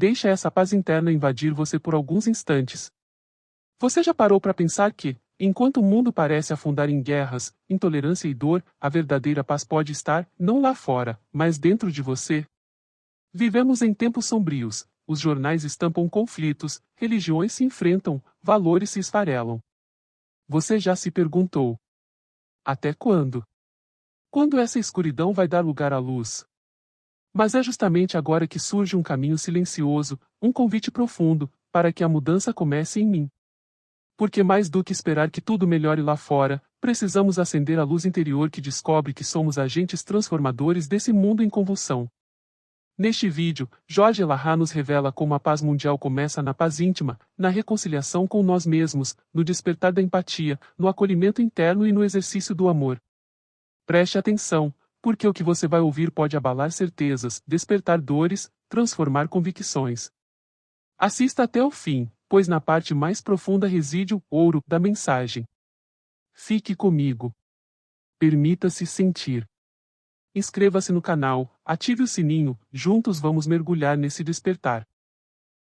deixa essa paz interna invadir você por alguns instantes. Você já parou para pensar que, enquanto o mundo parece afundar em guerras, intolerância e dor, a verdadeira paz pode estar, não lá fora, mas dentro de você? Vivemos em tempos sombrios, os jornais estampam conflitos, religiões se enfrentam, valores se esfarelam. Você já se perguntou: até quando? Quando essa escuridão vai dar lugar à luz? Mas é justamente agora que surge um caminho silencioso, um convite profundo, para que a mudança comece em mim. Porque mais do que esperar que tudo melhore lá fora, precisamos acender a luz interior que descobre que somos agentes transformadores desse mundo em convulsão. Neste vídeo, Jorge Lahar nos revela como a paz mundial começa na paz íntima, na reconciliação com nós mesmos, no despertar da empatia, no acolhimento interno e no exercício do amor. Preste atenção, porque o que você vai ouvir pode abalar certezas, despertar dores, transformar convicções. Assista até o fim, pois na parte mais profunda reside o ouro da mensagem. Fique comigo. Permita-se sentir. Inscreva-se no canal, ative o sininho, juntos vamos mergulhar nesse despertar.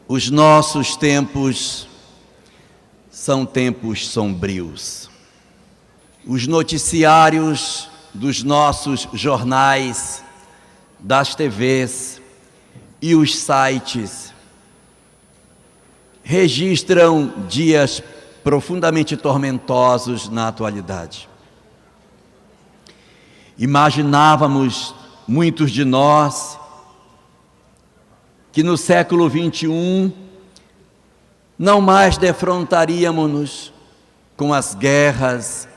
Os nossos tempos são tempos sombrios. Os noticiários dos nossos jornais, das TVs e os sites registram dias profundamente tormentosos na atualidade. Imaginávamos, muitos de nós, que no século XXI não mais defrontaríamos-nos com as guerras,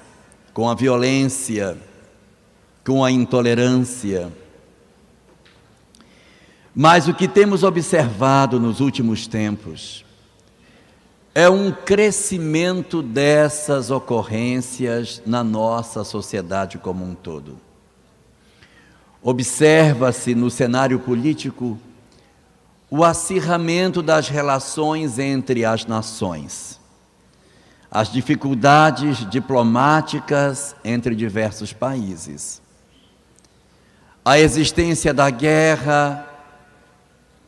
com a violência, com a intolerância. Mas o que temos observado nos últimos tempos é um crescimento dessas ocorrências na nossa sociedade como um todo. Observa-se no cenário político o acirramento das relações entre as nações, as dificuldades diplomáticas entre diversos países, a existência da guerra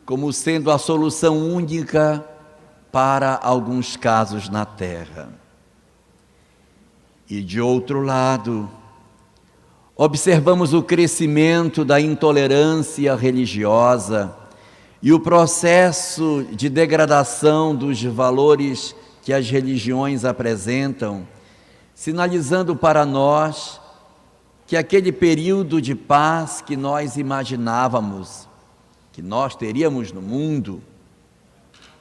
como sendo a solução única para alguns casos na Terra. E de outro lado, observamos o crescimento da intolerância religiosa e o processo de degradação dos valores que as religiões apresentam, sinalizando para nós que aquele período de paz que nós imaginávamos, que nós teríamos no mundo,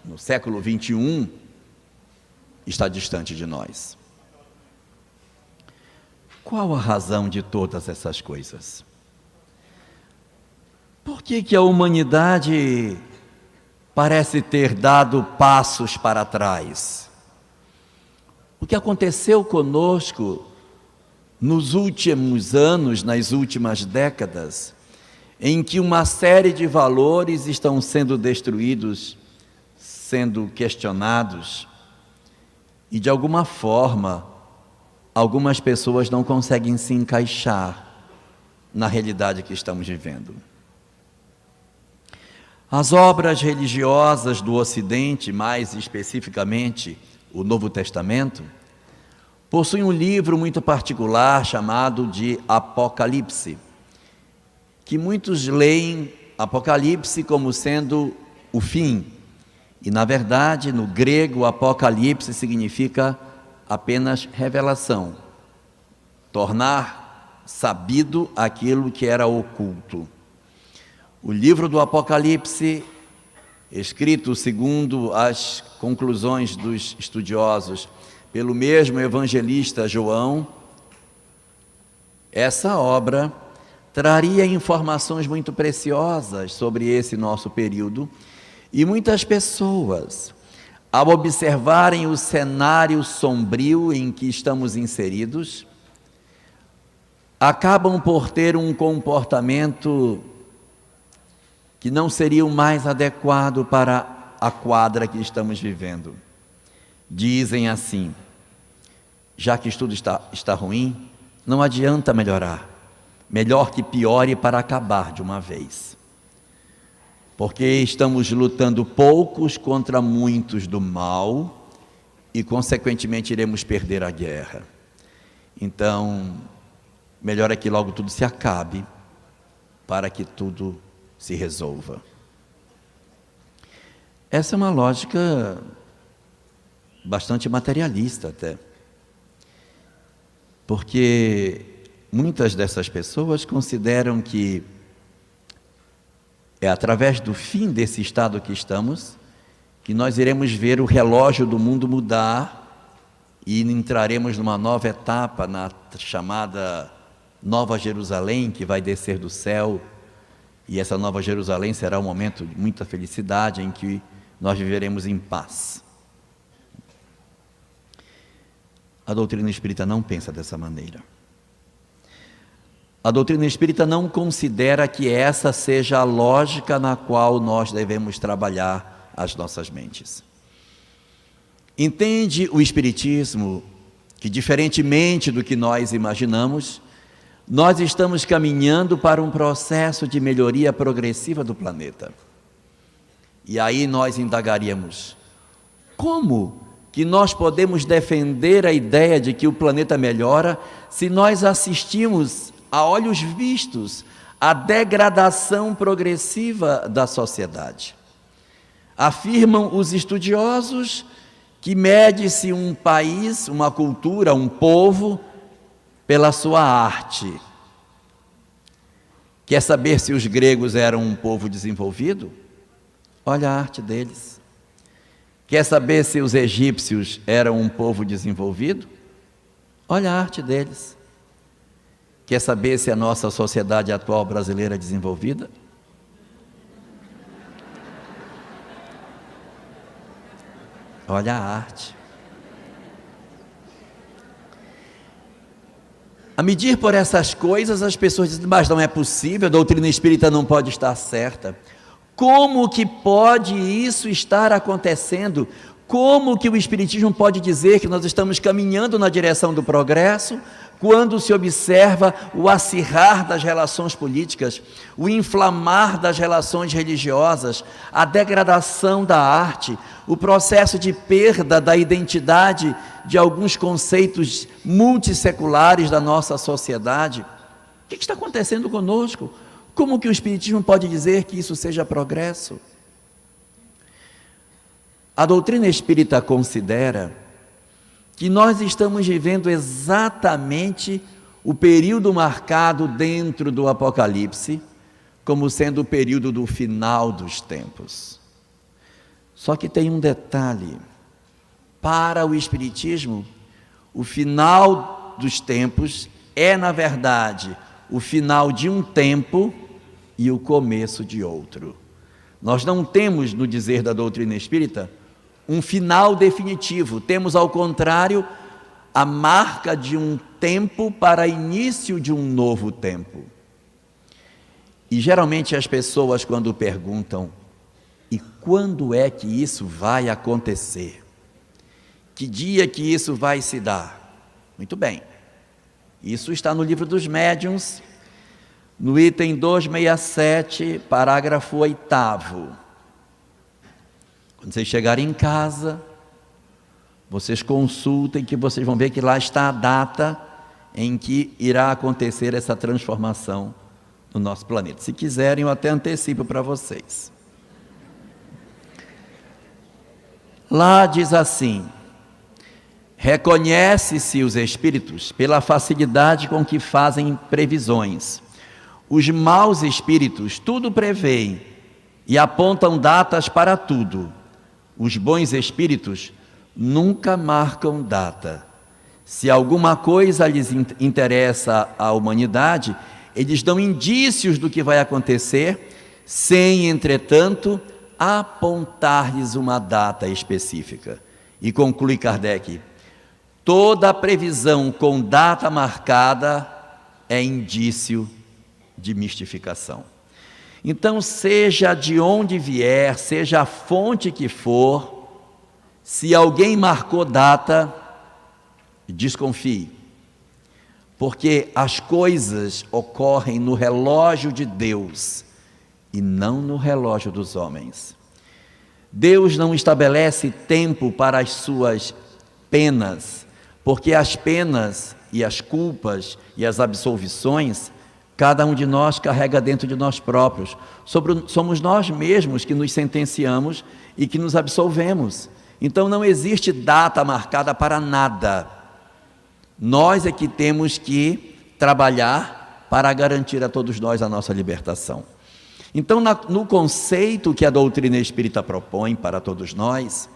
no século XXI, está distante de nós. Qual a razão de todas essas coisas? Por que a humanidade parece ter dado passos para trás? O que aconteceu conosco nos últimos anos, nas últimas décadas, em que uma série de valores estão sendo destruídos, sendo questionados, e de alguma forma, algumas pessoas não conseguem se encaixar na realidade que estamos vivendo. As obras religiosas do Ocidente, mais especificamente o Novo Testamento, possuem um livro muito particular chamado de Apocalipse, que muitos leem Apocalipse como sendo o fim. E, na verdade, no grego, Apocalipse significa apenas revelação, tornar sabido aquilo que era oculto. O livro do Apocalipse, escrito segundo as conclusões dos estudiosos, pelo mesmo evangelista João, essa obra traria informações muito preciosas sobre esse nosso período, e muitas pessoas, ao observarem o cenário sombrio em que estamos inseridos, acabam por ter um comportamento que não seria o mais adequado para a quadra que estamos vivendo. Dizem assim: já que tudo está ruim, não adianta melhorar, melhor que piore para acabar de uma vez. porque estamos lutando poucos contra muitos do mal e, consequentemente, iremos perder a guerra. Então, melhor é que logo tudo se acabe, para que tudo se resolva. Essa é uma lógica bastante materialista até, porque muitas dessas pessoas consideram que é através do fim desse estado que estamos que nós iremos ver o relógio do mundo mudar e entraremos numa nova etapa, na chamada Nova Jerusalém, que vai descer do céu, e essa Nova Jerusalém será um momento de muita felicidade em que nós viveremos em paz. A doutrina espírita não pensa dessa maneira. A doutrina espírita não considera que essa seja a lógica na qual nós devemos trabalhar as nossas mentes. Entende o espiritismo que, diferentemente do que nós imaginamos, nós estamos caminhando para um processo de melhoria progressiva do planeta. E aí nós indagaríamos: como que nós podemos defender a ideia de que o planeta melhora se nós assistimos a olhos vistos a degradação progressiva da sociedade? Afirmam os estudiosos que mede-se um país, uma cultura, um povo, pela sua arte. Quer saber se os gregos eram um povo desenvolvido? Olha a arte deles. Quer saber se os egípcios eram um povo desenvolvido? Olha a arte deles. Quer saber se a nossa sociedade atual brasileira é desenvolvida? Olha a arte. A medir por essas coisas, as pessoas dizem: mas não é possível, a doutrina espírita não pode estar certa. Como que pode isso estar acontecendo? Como que o espiritismo pode dizer que nós estamos caminhando na direção do progresso, quando se observa o acirrar das relações políticas, o inflamar das relações religiosas, a degradação da arte, o processo de perda da identidade de alguns conceitos multisseculares da nossa sociedade? O que está acontecendo conosco? Como que o espiritismo pode dizer que isso seja progresso? A doutrina espírita considera que nós estamos vivendo exatamente o período marcado dentro do Apocalipse como sendo o período do final dos tempos. Só que tem um detalhe: para o espiritismo, o final dos tempos é, na verdade, o final de um tempo e o começo de outro. Nós não temos, no dizer da doutrina espírita, um final definitivo. Temos, ao contrário, a marca de um tempo para início de um novo tempo. E geralmente as pessoas, quando perguntam: e quando é que isso vai acontecer? Que dia que isso vai se dar? Muito bem, isso está no livro dos médiuns, no item 267, parágrafo 8º. Quando vocês chegarem em casa, vocês consultem, que vocês vão ver que lá está a data em que irá acontecer essa transformação no nosso planeta. Se quiserem, eu até antecipo para vocês. Lá diz assim: reconhece-se os espíritos pela facilidade com que fazem previsões. Os maus espíritos tudo preveem e apontam datas para tudo. Os bons espíritos nunca marcam data. Se alguma coisa lhes interessa à humanidade, eles dão indícios do que vai acontecer, sem, entretanto, apontar-lhes uma data específica. E conclui Kardec: toda previsão com data marcada é indício de mistificação. Então, seja de onde vier, seja a fonte que for, se alguém marcou data, desconfie, porque as coisas ocorrem no relógio de Deus, e não no relógio dos homens. Deus não estabelece tempo para as suas penas, porque as penas e as culpas e as absolvições, cada um de nós carrega dentro de nós próprios. Somos nós mesmos que nos sentenciamos e que nos absolvemos. Então não existe data marcada para nada. Nós é que temos que trabalhar para garantir a todos nós a nossa libertação. Então, no conceito que a doutrina espírita propõe para todos nós,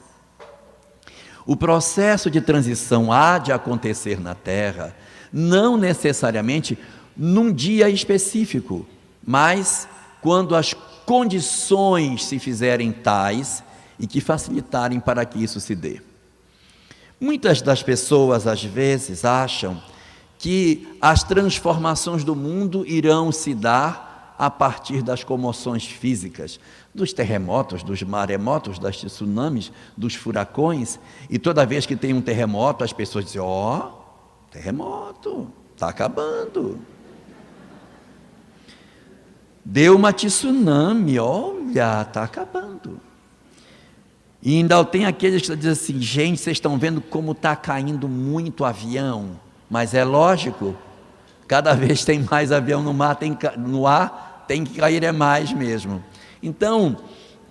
o processo de transição há de acontecer na Terra, não necessariamente num dia específico, mas quando as condições se fizerem tais e que facilitarem para que isso se dê. Muitas das pessoas, às vezes, acham que as transformações do mundo irão se dar a partir das comoções físicas, dos terremotos, dos maremotos, das tsunamis, dos furacões, e toda vez que tem um terremoto, as pessoas dizem, terremoto, está acabando. Deu uma tsunami, olha, está acabando. E ainda tem aqueles que dizem assim, gente, vocês estão vendo como está caindo muito avião, mas é lógico, cada vez tem mais avião no ar, tem que cair mais mesmo. Então,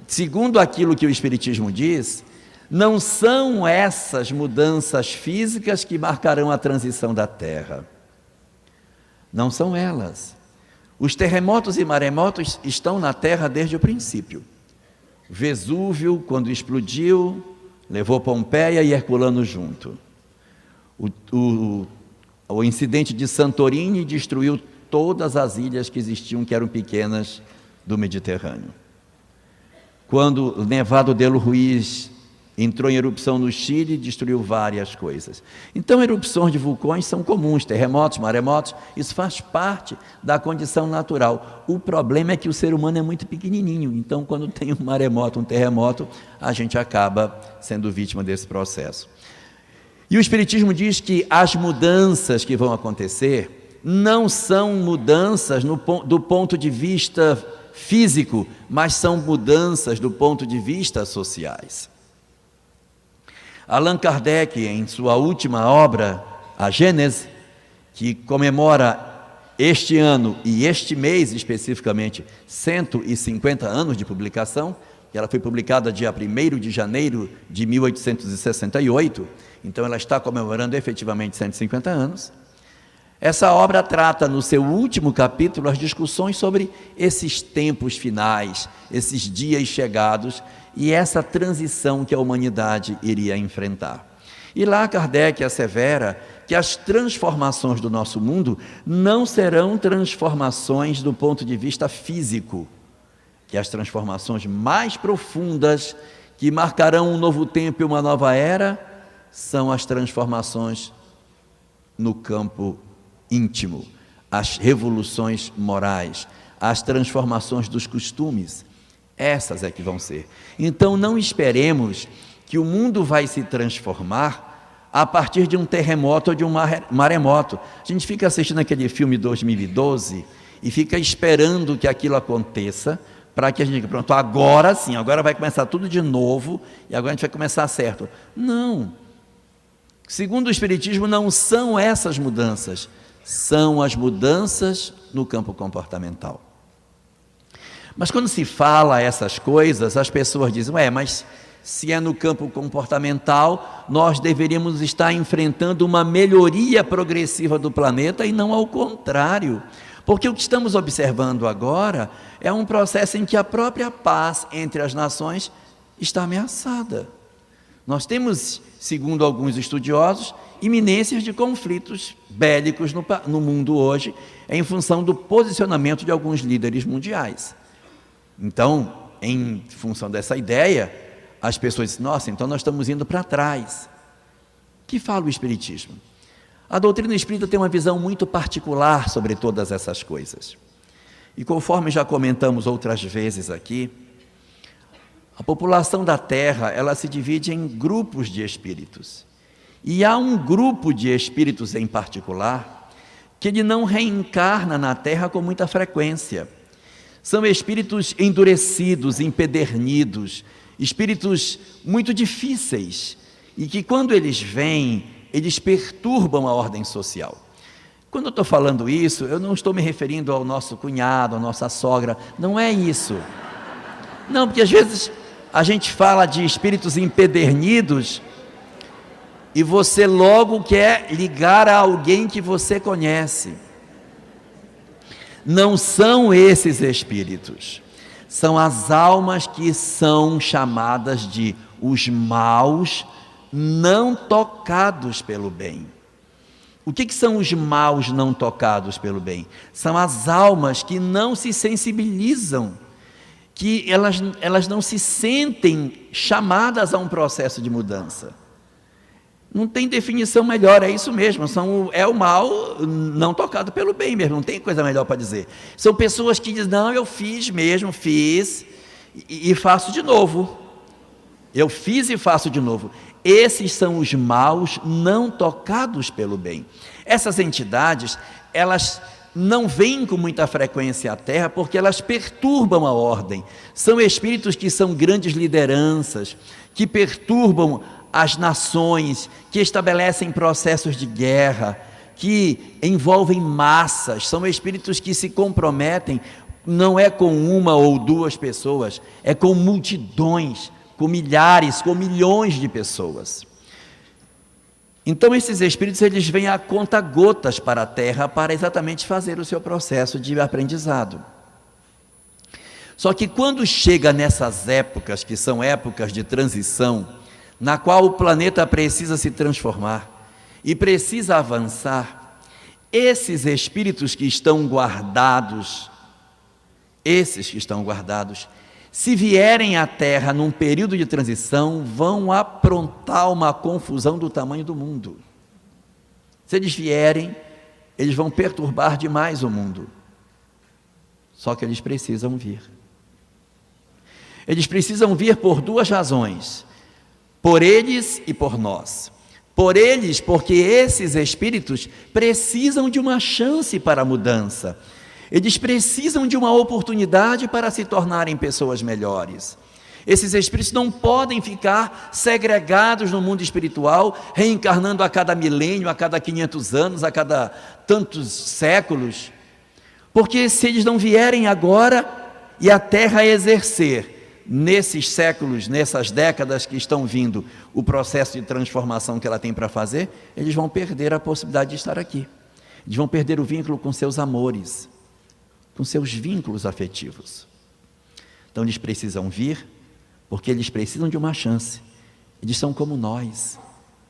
segundo aquilo que o Espiritismo diz, não são essas mudanças físicas que marcarão a transição da Terra. Não são elas. Os terremotos e maremotos estão na Terra desde o princípio. Vesúvio, quando explodiu, levou Pompeia e Herculano junto. O incidente de Santorini destruiu todas as ilhas que existiam, que eram pequenas, do Mediterrâneo. Quando o Nevado del Ruiz entrou em erupção no Chile, destruiu várias coisas. Então, erupções de vulcões são comuns, terremotos, maremotos, isso faz parte da condição natural. O problema é que o ser humano é muito pequenininho, então quando tem um maremoto, um terremoto, a gente acaba sendo vítima desse processo. E o Espiritismo diz que as mudanças que vão acontecer não são mudanças do ponto de vista físico, mas são mudanças do ponto de vista sociais. Allan Kardec, em sua última obra, A Gênese, que comemora este ano e este mês especificamente 150 anos de publicação, ela foi publicada dia 1º de janeiro de 1868, então ela está comemorando efetivamente 150 anos. Essa obra trata no seu último capítulo as discussões sobre esses tempos finais, esses dias chegados e essa transição que a humanidade iria enfrentar. E lá Kardec assevera que as transformações do nosso mundo não serão transformações do ponto de vista físico, que as transformações mais profundas que marcarão um novo tempo e uma nova era são as transformações no campo íntimo, as revoluções morais, as transformações dos costumes, essas é que vão ser. Então não esperemos que o mundo vai se transformar a partir de um terremoto ou de um maremoto. A gente fica assistindo aquele filme 2012 e fica esperando que aquilo aconteça para que a gente diga, pronto, agora sim, agora vai começar tudo de novo e agora a gente vai começar certo. Não. Segundo o Espiritismo, não são essas mudanças, são as mudanças no campo comportamental. Mas quando se fala essas coisas, as pessoas dizem, mas se é no campo comportamental, nós deveríamos estar enfrentando uma melhoria progressiva do planeta e não ao contrário. Porque o que estamos observando agora é um processo em que a própria paz entre as nações está ameaçada. Nós temos, segundo alguns estudiosos, iminências de conflitos bélicos no mundo hoje, em função do posicionamento de alguns líderes mundiais. Então, em função dessa ideia, as pessoas dizem, nossa, então nós estamos indo para trás. O que fala o Espiritismo? A doutrina espírita tem uma visão muito particular sobre todas essas coisas. E conforme já comentamos outras vezes aqui, a população da Terra, ela se divide em grupos de espíritos. E há um grupo de espíritos em particular, que ele não reencarna na Terra com muita frequência. São espíritos endurecidos, empedernidos, espíritos muito difíceis, e que quando eles vêm, eles perturbam a ordem social. Quando eu estou falando isso, eu não estou me referindo ao nosso cunhado, à nossa sogra, não é isso. Não, porque às vezes a gente fala de espíritos empedernidos e você logo quer ligar a alguém que você conhece. Não são esses espíritos, são as almas que são chamadas de os maus não tocados pelo bem. O que são os maus não tocados pelo bem? São as almas que não se sensibilizam, que elas não se sentem chamadas a um processo de mudança. Não tem definição melhor, é isso mesmo, é o mal não tocado pelo bem mesmo, não tem coisa melhor para dizer. São pessoas que dizem, não, eu fiz mesmo, e faço de novo. Eu fiz e faço de novo. Esses são os maus não tocados pelo bem. Essas entidades, elas não vêm com muita frequência à Terra porque elas perturbam a ordem. São espíritos que são grandes lideranças, que perturbam as nações, que estabelecem processos de guerra, que envolvem massas. São espíritos que se comprometem, não é com uma ou duas pessoas, é com multidões, com milhares, com milhões de pessoas. Então esses espíritos, eles vêm a conta-gotas para a Terra para exatamente fazer o seu processo de aprendizado. Só que quando chega nessas épocas, que são épocas de transição, na qual o planeta precisa se transformar e precisa avançar, esses espíritos que estão guardados, se vierem à Terra num período de transição, vão aprontar uma confusão do tamanho do mundo. Se eles vierem, eles vão perturbar demais o mundo. Só que eles precisam vir. Eles precisam vir por duas razões: por eles e por nós. Por eles, porque esses espíritos precisam de uma chance para a mudança. Eles precisam de uma oportunidade para se tornarem pessoas melhores. Esses espíritos não podem ficar segregados no mundo espiritual, reencarnando a cada milênio, a cada 500 anos, a cada tantos séculos. Porque se eles não vierem agora e a Terra exercer nesses séculos, nessas décadas que estão vindo, o processo de transformação que ela tem para fazer, eles vão perder a possibilidade de estar aqui. Eles vão perder o vínculo com seus amores, com seus vínculos afetivos. Então eles precisam vir, porque eles precisam de uma chance. Eles são como nós,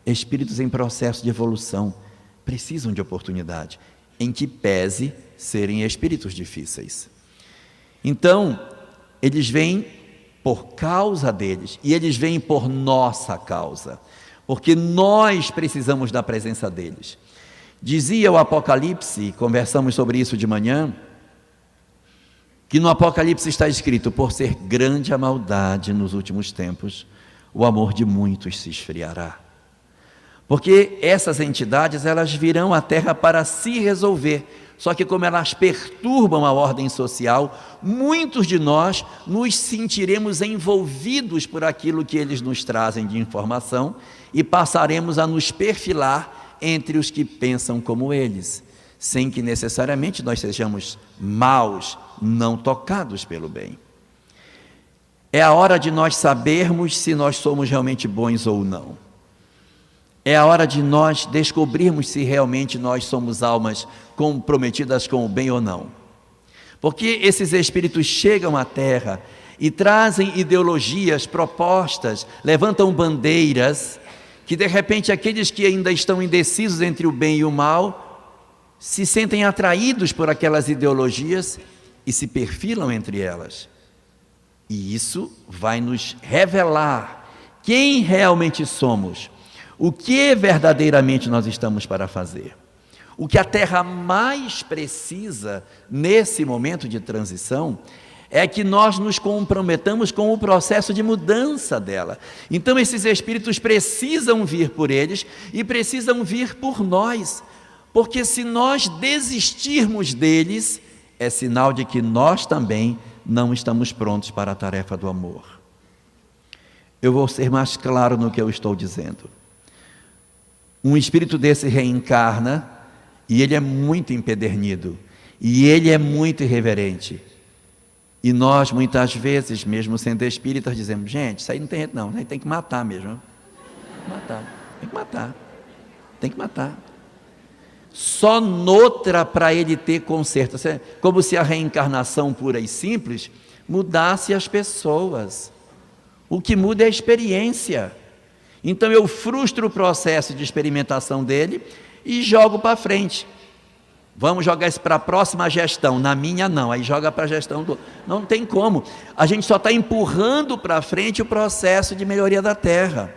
espíritos em processo de evolução, precisam de oportunidade, em que pese serem espíritos difíceis. Então, eles vêm por causa deles, e eles vêm por nossa causa, porque nós precisamos da presença deles. Dizia o Apocalipse, conversamos sobre isso de manhã, que no Apocalipse está escrito: por ser grande a maldade nos últimos tempos, o amor de muitos se esfriará. Porque essas entidades, elas virão à Terra para se resolver, só que como elas perturbam a ordem social, muitos de nós nos sentiremos envolvidos por aquilo que eles nos trazem de informação e passaremos a nos perfilar entre os que pensam como eles, sem que necessariamente nós sejamos maus, não tocados pelo bem. É a hora de nós sabermos se nós somos realmente bons ou não. É a hora de nós descobrirmos se realmente nós somos almas comprometidas com o bem ou não. Porque esses espíritos chegam à Terra e trazem ideologias, propostas, levantam bandeiras, que de repente aqueles que ainda estão indecisos entre o bem e o mal, se sentem atraídos por aquelas ideologias e se perfilam entre elas. E isso vai nos revelar quem realmente somos, o que verdadeiramente nós estamos para fazer. O que a Terra mais precisa nesse momento de transição é que nós nos comprometamos com o processo de mudança dela. Então esses espíritos precisam vir por eles e precisam vir por nós, porque se nós desistirmos deles, é sinal de que nós também não estamos prontos para a tarefa do amor. Eu vou ser mais claro no que eu estou dizendo. Um espírito desse reencarna e ele é muito empedernido, e ele é muito irreverente. E nós, muitas vezes, mesmo sendo espíritas, dizemos: gente, isso aí não tem jeito não, tem que matar mesmo. Tem que matar. Só noutra para ele ter conserto. Como se a reencarnação pura e simples mudasse as pessoas. O que muda é a experiência. Então eu frustro o processo de experimentação dele e jogo para frente. Vamos jogar isso para a próxima gestão. Na minha não, aí joga para a gestão do... Não tem como. A gente só está empurrando para frente o processo de melhoria da Terra.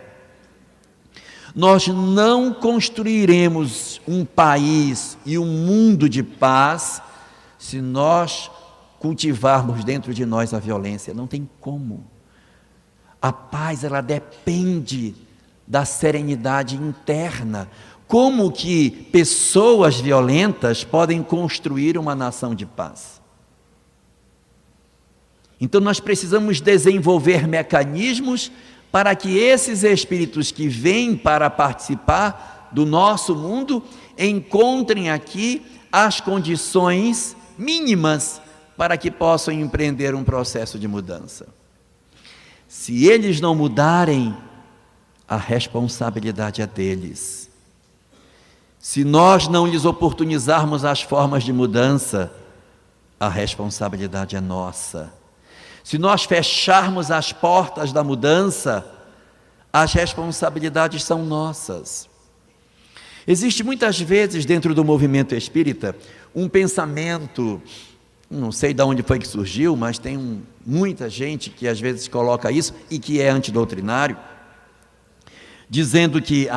Nós não construiremos um país e um mundo de paz se nós cultivarmos dentro de nós a violência. Não tem como. A paz, ela depende da serenidade interna. Como que pessoas violentas podem construir uma nação de paz? Então nós precisamos desenvolver mecanismos para que esses espíritos que vêm para participar do nosso mundo encontrem aqui as condições mínimas para que possam empreender um processo de mudança. Se eles não mudarem, a responsabilidade é deles. Se nós não lhes oportunizarmos as formas de mudança, a responsabilidade é nossa. Se nós fecharmos as portas da mudança, as responsabilidades são nossas. Existe muitas vezes dentro do movimento espírita um pensamento, não sei de onde foi que surgiu, mas tem muita gente que às vezes coloca isso e que é antidoutrinário, dizendo que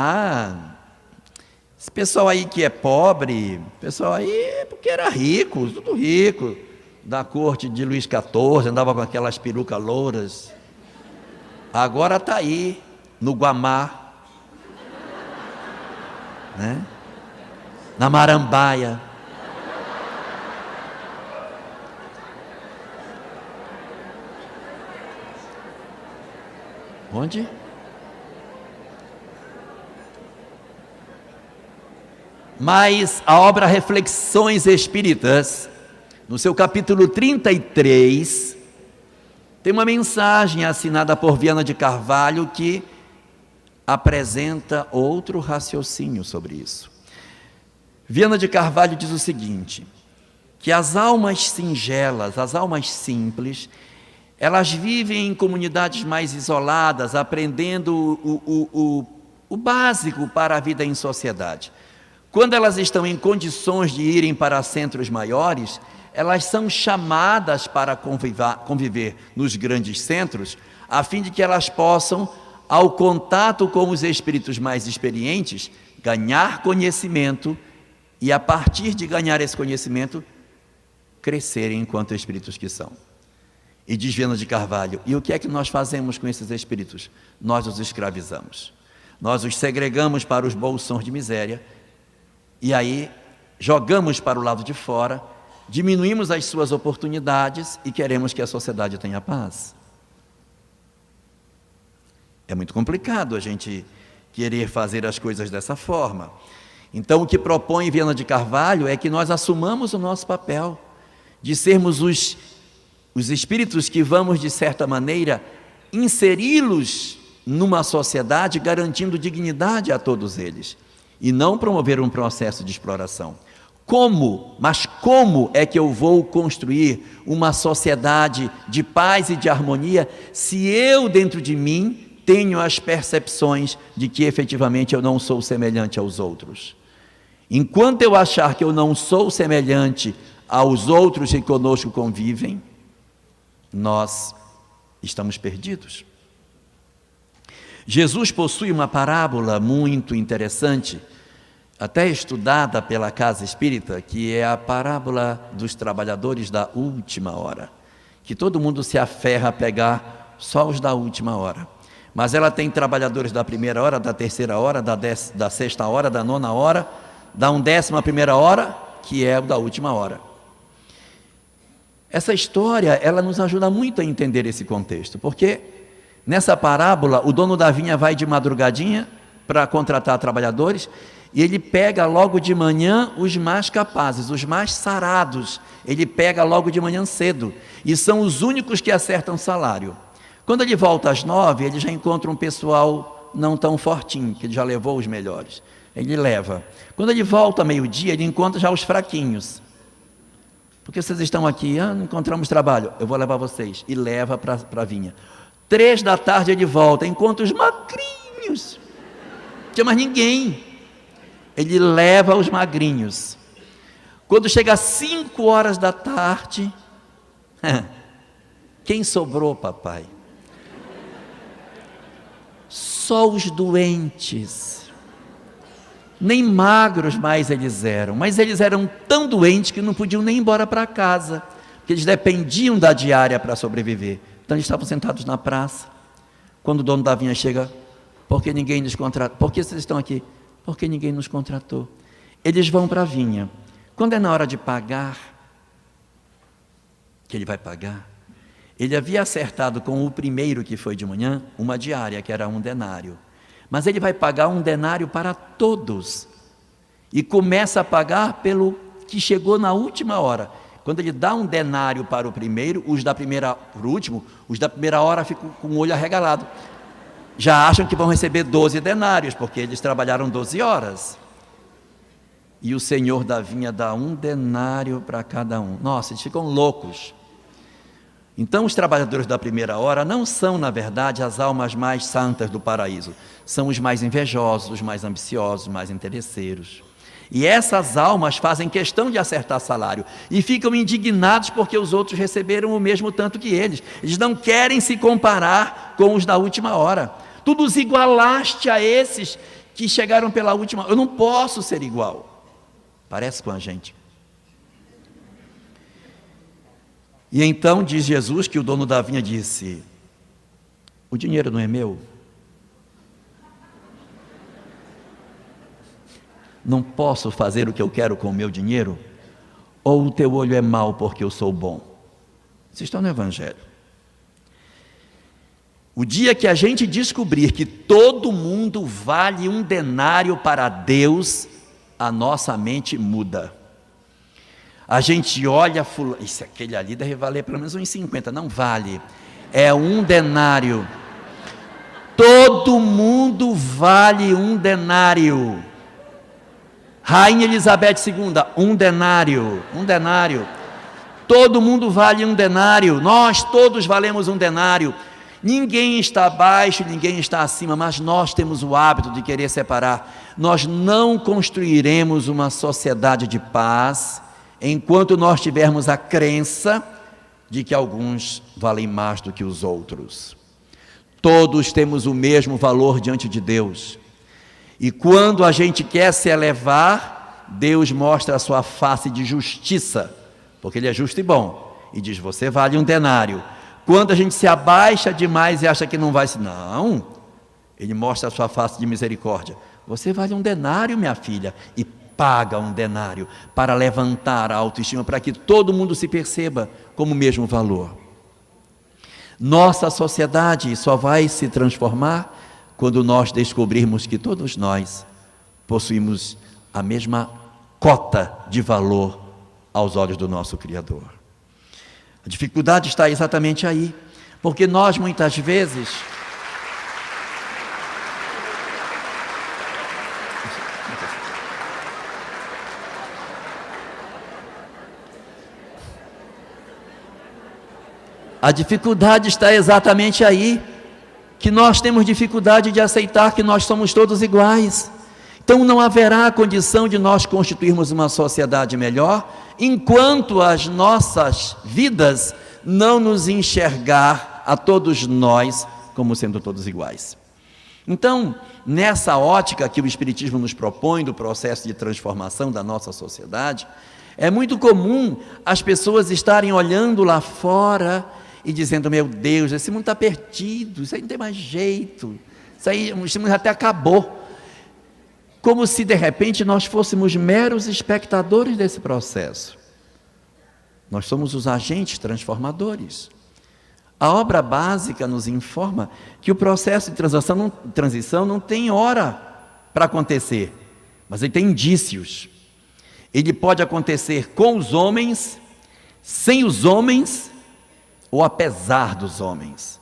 esse pessoal aí que é pobre, pessoal aí é porque era rico, tudo rico, da corte de Luís XIV, andava com aquelas perucas louras, agora está aí, no Guamá, né? Na Marambaia. Onde? Mas a obra Reflexões Espíritas, no seu capítulo 33, tem uma mensagem assinada por Viana de Carvalho que apresenta outro raciocínio sobre isso. Viana de Carvalho diz o seguinte, que as almas singelas, as almas simples, elas vivem em comunidades mais isoladas, aprendendo o básico para a vida em sociedade. Quando elas estão em condições de irem para centros maiores, elas são chamadas para conviver nos grandes centros, a fim de que elas possam, ao contato com os espíritos mais experientes, ganhar conhecimento e, a partir de ganhar esse conhecimento, crescerem enquanto espíritos que são. E diz Viana de Carvalho, e o que é que nós fazemos com esses espíritos? Nós os escravizamos. Nós os segregamos para os bolsões de miséria, e aí jogamos para o lado de fora, diminuímos as suas oportunidades e queremos que a sociedade tenha paz. É muito complicado a gente querer fazer as coisas dessa forma. Então o que propõe Viana de Carvalho é que nós assumamos o nosso papel de sermos os espíritos que vamos, de certa maneira, inseri-los numa sociedade, garantindo dignidade a todos eles, e não promover um processo de exploração. Mas como é que eu vou construir uma sociedade de paz e de harmonia se eu, dentro de mim, tenho as percepções de que efetivamente eu não sou semelhante aos outros? Enquanto eu achar que eu não sou semelhante aos outros que conosco convivem, nós estamos perdidos. Jesus possui uma parábola muito interessante, até estudada pela Casa Espírita, que é a parábola dos trabalhadores da última hora, que todo mundo se aferra a pegar só os da última hora, mas ela tem trabalhadores da primeira hora, da terceira hora, da sexta hora, da nona hora, da 11ª hora, que é o da última hora. Essa história, ela nos ajuda muito a entender esse contexto, porque nessa parábola, o dono da vinha vai de madrugadinha para contratar trabalhadores, e ele pega logo de manhã os mais capazes, os mais sarados, ele pega logo de manhã cedo, e são os únicos que acertam salário. Quando ele volta às 9, ele já encontra um pessoal não tão fortinho, que ele já levou os melhores, ele leva. Quando ele volta ao meio-dia, ele encontra já os fraquinhos. Porque vocês estão aqui, não encontramos trabalho, eu vou levar vocês, e leva para a vinha. 3 da tarde ele volta, encontra os magrinhos, não tinha mais ninguém, ele leva os magrinhos. Quando chega às 5 horas da tarde, quem sobrou, papai? Só os doentes. Nem magros mais eles eram, mas eles eram tão doentes que não podiam nem ir embora para casa, porque eles dependiam da diária para sobreviver. Então eles estavam sentados na praça. Quando o dono da vinha chega, por que ninguém nos contratou? Por que vocês estão aqui? Porque ninguém nos contratou. Eles vão para a vinha. Quando é na hora de pagar, que ele vai pagar, ele havia acertado com o primeiro que foi de manhã, uma diária, que era 1 denário. Mas ele vai pagar 1 denário para todos, e começa a pagar pelo que chegou na última hora. Quando ele dá 1 denário para o primeiro, os da primeira para o último, os da primeira hora ficam com o olho arregalado, já acham que vão receber 12 denários, porque eles trabalharam 12 horas, e o senhor da vinha dá 1 denário para cada um. Nossa, eles ficam loucos. Então os trabalhadores da primeira hora não são, na verdade, as almas mais santas do paraíso, são os mais invejosos, os mais ambiciosos, os mais interesseiros. E essas almas fazem questão de acertar salário, e ficam indignados porque os outros receberam o mesmo tanto que eles. Eles não querem se comparar com os da última hora. Tu nos igualaste a esses que chegaram pela última hora. Eu não posso ser igual. Parece com a gente. E então diz Jesus que o dono da vinha disse: o dinheiro não é meu? Não posso fazer o que eu quero com o meu dinheiro? Ou o teu olho é mau porque eu sou bom? Vocês estão no Evangelho. O dia que a gente descobrir que todo mundo vale 1 denário para Deus, a nossa mente muda. A gente olha, isso, aquele ali deve valer pelo menos uns 50, não vale, é 1 denário, todo mundo vale 1 denário, Rainha Elizabeth II, 1 denário, 1 denário, todo mundo vale 1 denário, nós todos valemos 1 denário, ninguém está abaixo, ninguém está acima, mas nós temos o hábito de querer separar. Nós não construiremos uma sociedade de paz enquanto nós tivermos a crença de que alguns valem mais do que os outros. Todos temos o mesmo valor diante de Deus, e quando a gente quer se elevar, Deus mostra a sua face de justiça, porque Ele é justo e bom, e diz: você vale 1 denário. Quando a gente se abaixa demais e acha que não vai, não, Ele mostra a sua face de misericórdia: você vale 1 denário, minha filha, e paga 1 denário para levantar a autoestima, para que todo mundo se perceba como o mesmo valor. Nossa sociedade só vai se transformar quando nós descobrirmos que todos nós possuímos a mesma cota de valor aos olhos do nosso Criador. A dificuldade está exatamente aí, porque nós muitas vezes a dificuldade está exatamente aí, que nós temos dificuldade de aceitar que nós somos todos iguais. Então não haverá condição de nós constituirmos uma sociedade melhor, enquanto as nossas vidas não nos enxergar a todos nós como sendo todos iguais. Então, nessa ótica que o Espiritismo nos propõe do processo de transformação da nossa sociedade, é muito comum as pessoas estarem olhando lá fora e dizendo: meu Deus, esse mundo está perdido, isso aí não tem mais jeito, esse mundo até acabou. Como se de repente nós fôssemos meros espectadores desse processo. Nós somos os agentes transformadores. A obra básica nos informa que o processo de transição não tem hora para acontecer, mas ele tem indícios. Ele pode acontecer com os homens, sem os homens ou apesar dos homens.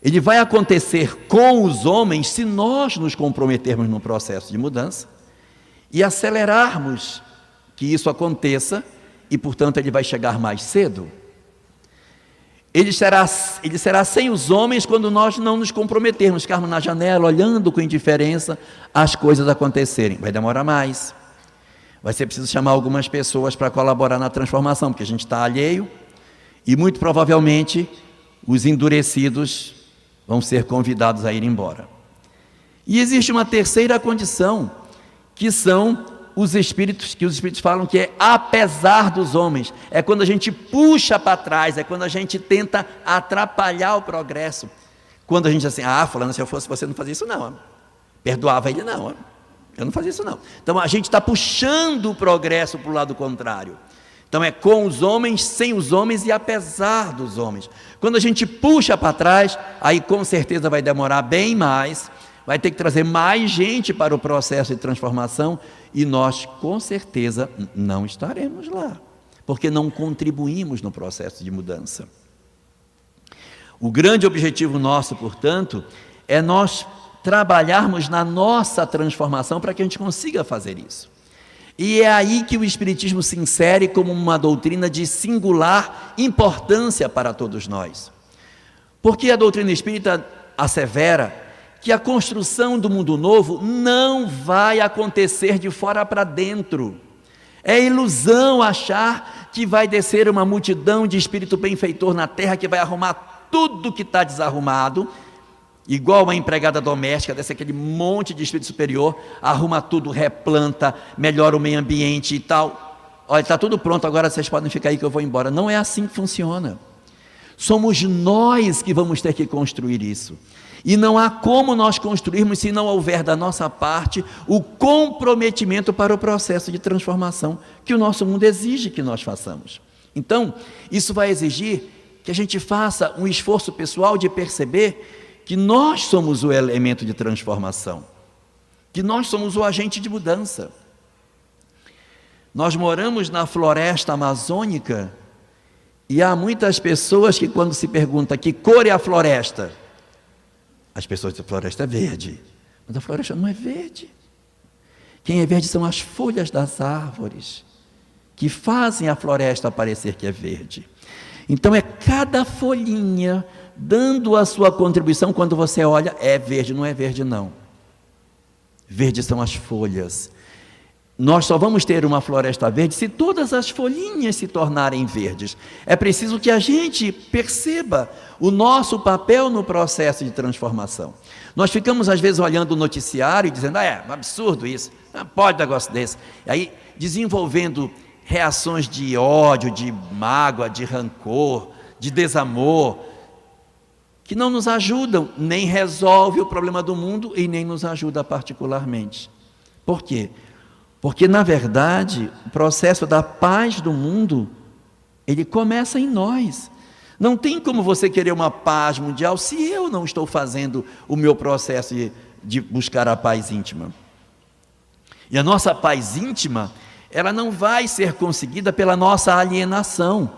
Ele vai acontecer com os homens se nós nos comprometermos no processo de mudança e acelerarmos que isso aconteça, e portanto ele vai chegar mais cedo. Ele será sem os homens quando nós não nos comprometermos, ficarmos na janela olhando com indiferença as coisas acontecerem. Vai demorar mais. Vai ser preciso chamar algumas pessoas para colaborar na transformação, porque a gente está alheio e muito provavelmente os endurecidos vão ser convidados a ir embora. E existe uma terceira condição, que são os espíritos, que os espíritos falam que é apesar dos homens. É quando a gente puxa para trás, é quando a gente tenta atrapalhar o progresso. Quando a gente diz assim, fulano, se eu fosse você não fazia isso não. Perdoava ele não, eu não fazia isso não. Então a gente está puxando o progresso para o lado contrário. Então é com os homens, sem os homens e apesar dos homens. Quando a gente puxa para trás, aí com certeza vai demorar bem mais, vai ter que trazer mais gente para o processo de transformação e nós com certeza não estaremos lá, porque não contribuímos no processo de mudança. O grande objetivo nosso, portanto, é nós trabalharmos na nossa transformação para que a gente consiga fazer isso. E é aí que o Espiritismo se insere como uma doutrina de singular importância para todos nós. Porque a doutrina espírita assevera que a construção do mundo novo não vai acontecer de fora para dentro. É ilusão achar que vai descer uma multidão de espírito benfeitor na terra que vai arrumar tudo que está desarrumado, igual uma empregada doméstica, desce aquele monte de espírito superior, arruma tudo, replanta, melhora o meio ambiente e tal. Olha, está tudo pronto, agora vocês podem ficar aí que eu vou embora. Não é assim que funciona. Somos nós que vamos ter que construir isso. E não há como nós construirmos se não houver da nossa parte o comprometimento para o processo de transformação que o nosso mundo exige que nós façamos. Então, isso vai exigir que a gente faça um esforço pessoal de perceber que nós somos o elemento de transformação, que nós somos o agente de mudança. Nós moramos na floresta amazônica e há muitas pessoas que quando se pergunta que cor é a floresta, as pessoas dizem, a floresta é verde. Mas a floresta não é verde. Quem é verde são as folhas das árvores, que fazem a floresta parecer que é verde. Então é cada folhinha dando a sua contribuição. Quando você olha, é verde, não é verde não. Verde são as folhas. Nós só vamos ter uma floresta verde se todas as folhinhas se tornarem verdes. É preciso que a gente perceba o nosso papel no processo de transformação. Nós ficamos às vezes olhando o noticiário e dizendo, é um absurdo isso, não pode um negócio desse. E aí desenvolvendo reações de ódio, de mágoa, de rancor, de desamor, que não nos ajudam, nem resolve o problema do mundo e nem nos ajuda particularmente. Por quê? Porque, na verdade, o processo da paz do mundo, ele começa em nós. Não tem como você querer uma paz mundial se eu não estou fazendo o meu processo de buscar a paz íntima. E a nossa paz íntima, ela não vai ser conseguida pela nossa alienação.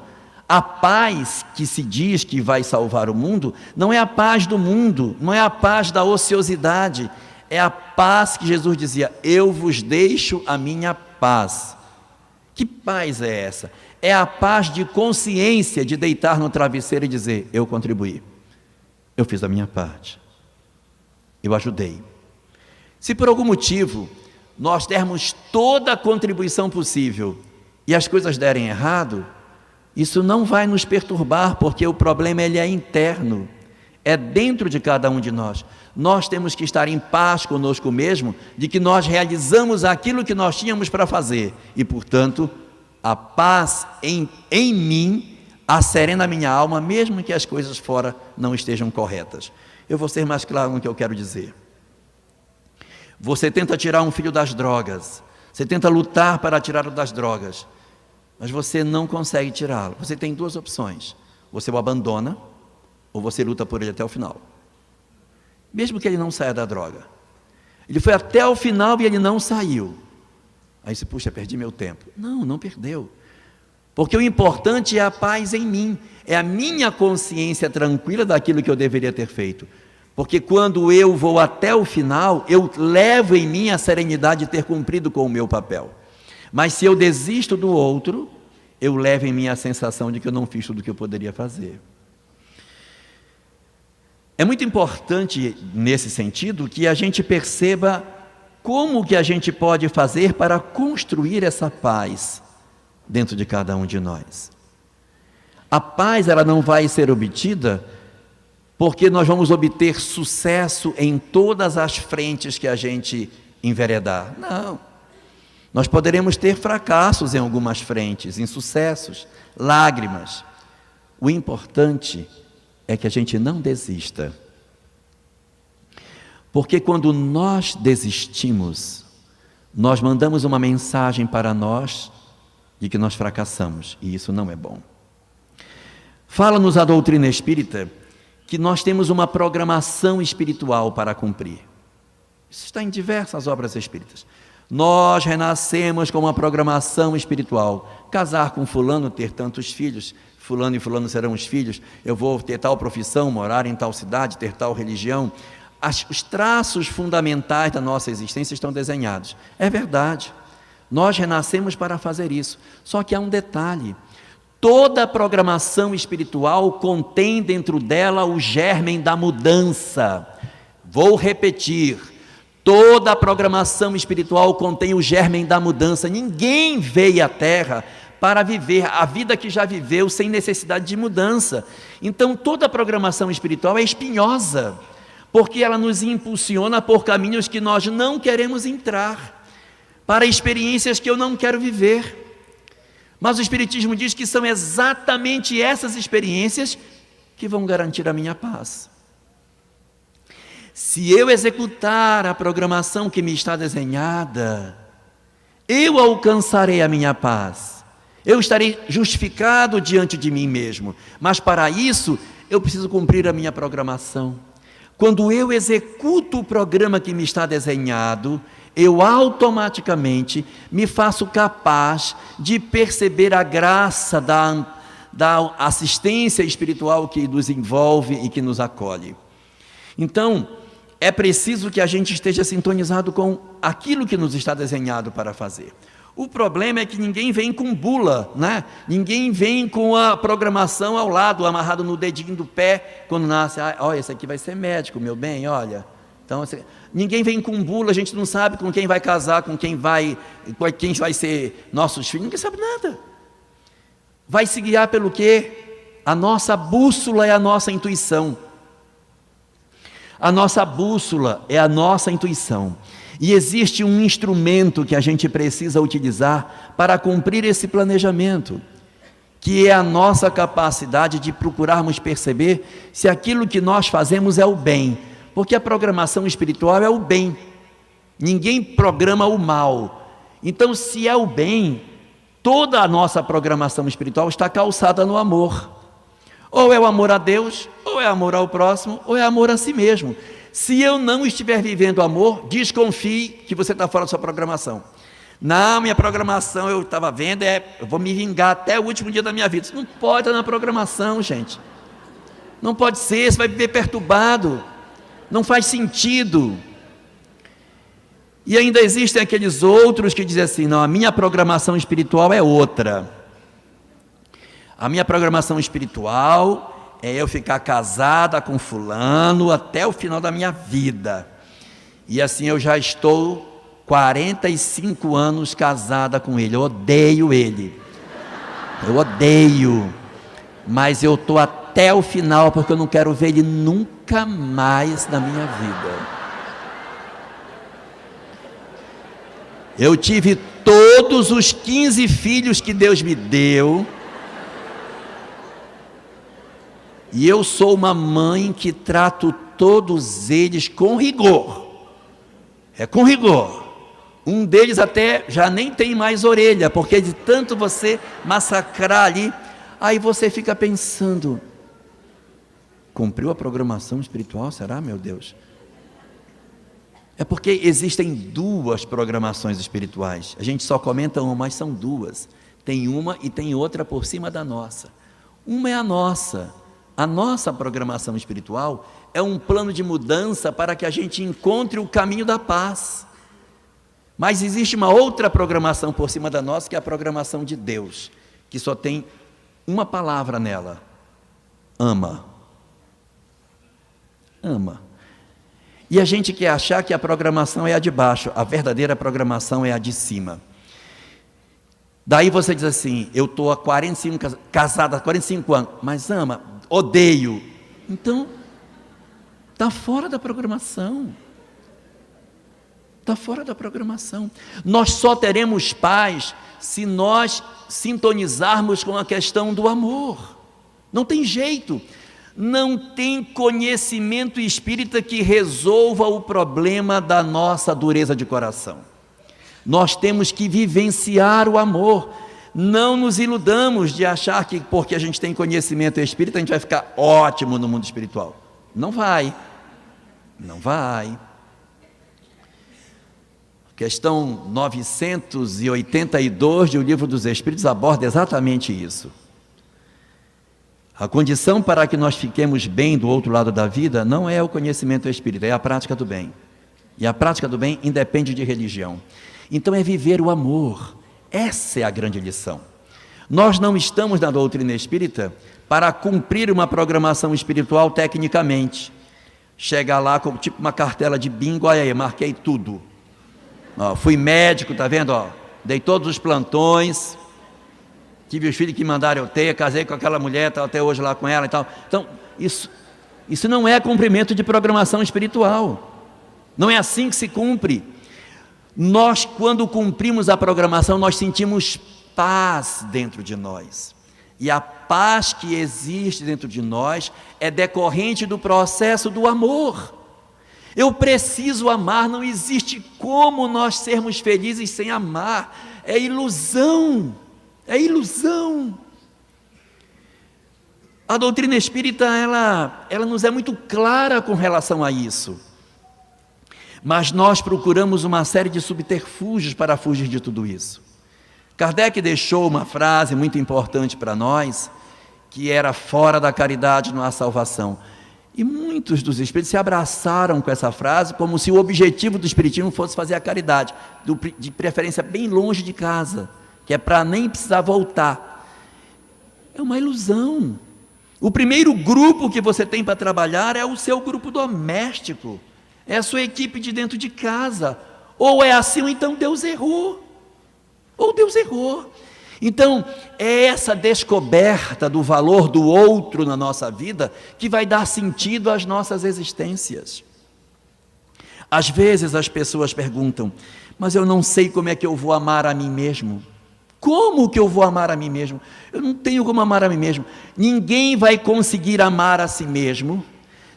A paz que se diz que vai salvar o mundo, não é a paz do mundo, não é a paz da ociosidade, é a paz que Jesus dizia, eu vos deixo a minha paz. Que paz é essa? É a paz de consciência, de deitar no travesseiro e dizer, eu contribuí, eu fiz a minha parte, eu ajudei. Se por algum motivo nós dermos toda a contribuição possível e as coisas derem errado, isso não vai nos perturbar, porque o problema ele é interno, é dentro de cada um de nós. Nós temos que estar em paz conosco mesmo, de que nós realizamos aquilo que nós tínhamos para fazer, e portanto, a paz em mim, acerena a minha alma, mesmo que as coisas fora não estejam corretas. Eu vou ser mais claro no que eu quero dizer. Você tenta tirar um filho das drogas, você tenta lutar para tirá-lo das drogas, mas você não consegue tirá-lo. Você tem duas opções: você o abandona, ou você luta por ele até o final. Mesmo que ele não saia da droga. Ele foi até o final e ele não saiu. Aí você, puxa, perdi meu tempo. Não, não perdeu. Porque o importante é a paz em mim, é a minha consciência tranquila daquilo que eu deveria ter feito. Porque quando eu vou até o final, eu levo em mim a serenidade de ter cumprido com o meu papel. Mas se eu desisto do outro, eu levo em mim a sensação de que eu não fiz tudo o que eu poderia fazer. É muito importante, nesse sentido, que a gente perceba como que a gente pode fazer para construir essa paz dentro de cada um de nós. A paz, ela não vai ser obtida porque nós vamos obter sucesso em todas as frentes que a gente enveredar. Não. Nós poderemos ter fracassos em algumas frentes, insucessos, lágrimas. O importante é que a gente não desista. Porque quando nós desistimos, nós mandamos uma mensagem para nós de que nós fracassamos, e isso não é bom. Fala-nos a doutrina espírita que nós temos uma programação espiritual para cumprir. Isso está em diversas obras espíritas. Nós renascemos com uma programação espiritual. Casar com fulano, ter tantos filhos, fulano e fulano serão os filhos, eu vou ter tal profissão, morar em tal cidade, ter tal religião. Os traços fundamentais da nossa existência estão desenhados. É verdade. Nós renascemos para fazer isso. Só que há um detalhe. Toda a programação espiritual contém dentro dela o germen da mudança. Vou repetir. Toda a programação espiritual contém o germen da mudança. Ninguém veio à Terra para viver a vida que já viveu sem necessidade de mudança. Então toda a programação espiritual é espinhosa, porque ela nos impulsiona por caminhos que nós não queremos entrar, para experiências que eu não quero viver. Mas o Espiritismo diz que são exatamente essas experiências que vão garantir a minha paz. Se eu executar a programação que me está desenhada, eu alcançarei a minha paz. Eu estarei justificado diante de mim mesmo. Mas para isso, eu preciso cumprir a minha programação. Quando eu executo o programa que me está desenhado, eu automaticamente me faço capaz de perceber a graça da assistência espiritual que nos envolve e que nos acolhe. Então, é preciso que a gente esteja sintonizado com aquilo que nos está desenhado para fazer. O problema é que ninguém vem com bula, né? Ninguém vem com a programação ao lado, amarrado no dedinho do pé, quando nasce, olha, esse aqui vai ser médico, meu bem, olha. Então, ninguém vem com bula, a gente não sabe com quem vai casar, com quem vai ser nossos filhos, ninguém sabe nada. Vai se guiar pelo quê? A nossa bússola é a nossa intuição. A nossa bússola é a nossa intuição. E existe um instrumento que a gente precisa utilizar para cumprir esse planejamento, que é a nossa capacidade de procurarmos perceber se aquilo que nós fazemos é o bem, porque a programação espiritual é o bem, ninguém programa o mal. Então, se é o bem, toda a nossa programação espiritual está calçada no amor. Ou é o amor a Deus, ou é amor ao próximo, ou é amor a si mesmo. Se eu não estiver vivendo amor, desconfie que você está fora da sua programação. Não, minha programação, eu estava vendo, eu vou me vingar até o último dia da minha vida. Isso não pode estar na programação, gente. Não pode ser, você vai viver perturbado. Não faz sentido. E ainda existem aqueles outros que dizem assim, não, a minha programação espiritual é outra. A minha programação espiritual é eu ficar casada com fulano até o final da minha vida. E assim eu já estou 45 anos casada com ele. Eu odeio ele. Eu odeio. Mas eu estou até o final porque eu não quero ver ele nunca mais na minha vida. Eu tive todos os 15 filhos que Deus me deu. E eu sou uma mãe que trato todos eles com rigor. É com rigor. Um deles até já nem tem mais orelha, porque de tanto você massacrar ali, aí você fica pensando, cumpriu a programação espiritual? Será, meu Deus? É porque existem duas programações espirituais. A gente só comenta uma, mas são duas. Tem uma e tem outra por cima da nossa. Uma é a nossa. A nossa programação espiritual é um plano de mudança para que a gente encontre o caminho da paz. Mas existe uma outra programação por cima da nossa, que é a programação de Deus, que só tem uma palavra nela: ama. Ama. E a gente quer achar que a programação é a de baixo, a verdadeira programação é a de cima. Daí você diz assim: eu estou há 45, casada há 45 anos, mas ama, odeio. Então, está fora da programação. Está fora da programação. Nós só teremos paz se nós sintonizarmos com a questão do amor. Não tem jeito. Não tem conhecimento espírita que resolva o problema da nossa dureza de coração. Nós temos que vivenciar o amor. Não nos iludamos de achar que porque a gente tem conhecimento espírita a gente vai ficar ótimo no mundo espiritual. Não vai. Não vai. Questão 982 do Livro dos Espíritos aborda exatamente isso. A condição para que nós fiquemos bem do outro lado da vida não é o conhecimento espírita, é a prática do bem. E a prática do bem independe de religião. Então é viver o amor. Essa é a grande lição. Nós não estamos na doutrina espírita para cumprir uma programação espiritual tecnicamente. Chegar lá como tipo uma cartela de bingo, olha aí, marquei tudo. Ó, fui médico, tá vendo? Ó, dei todos os plantões, tive os filhos que mandaram eu ter, casei com aquela mulher, estou até hoje lá com ela e tal. Então, isso não é cumprimento de programação espiritual. Não é assim que se cumpre. Nós, quando cumprimos a programação, nós sentimos paz dentro de nós. E a paz que existe dentro de nós é decorrente do processo do amor. Eu preciso amar, não existe como nós sermos felizes sem amar. É ilusão, é ilusão. A doutrina espírita, ela nos é muito clara com relação a isso. Mas nós procuramos uma série de subterfúgios para fugir de tudo isso. Kardec deixou uma frase muito importante para nós, que era: fora da caridade não há salvação. E muitos dos espíritos se abraçaram com essa frase, como se o objetivo do espiritismo fosse fazer a caridade, de preferência bem longe de casa, que é para nem precisar voltar. É uma ilusão. O primeiro grupo que você tem para trabalhar é o seu grupo doméstico, é a sua equipe de dentro de casa. Ou é assim, ou então Deus errou. Ou Deus errou. Então, é essa descoberta do valor do outro na nossa vida que vai dar sentido às nossas existências. Às vezes as pessoas perguntam: mas eu não sei como é que eu vou amar a mim mesmo. Como que eu vou amar a mim mesmo? Eu não tenho como amar a mim mesmo. Ninguém vai conseguir amar a si mesmo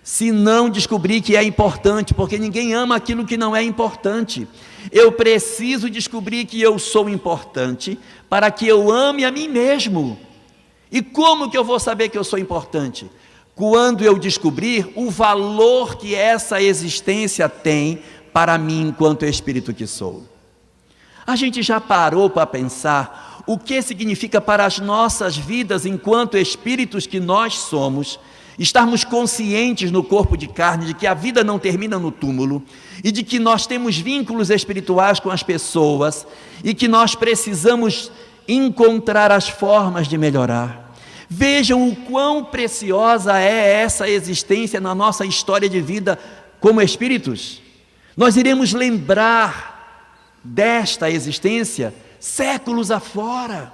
se não descobrir que é importante, porque ninguém ama aquilo que não é importante. Eu preciso descobrir que eu sou importante para que eu ame a mim mesmo. E como que eu vou saber que eu sou importante? Quando eu descobrir o valor que essa existência tem para mim enquanto espírito que sou. A gente já parou para pensar o que significa para as nossas vidas enquanto espíritos que nós somos, estarmos conscientes no corpo de carne de que a vida não termina no túmulo e de que nós temos vínculos espirituais com as pessoas e que nós precisamos encontrar as formas de melhorar. Vejam o quão preciosa é essa existência na nossa história de vida como espíritos. Nós iremos lembrar desta existência séculos afora,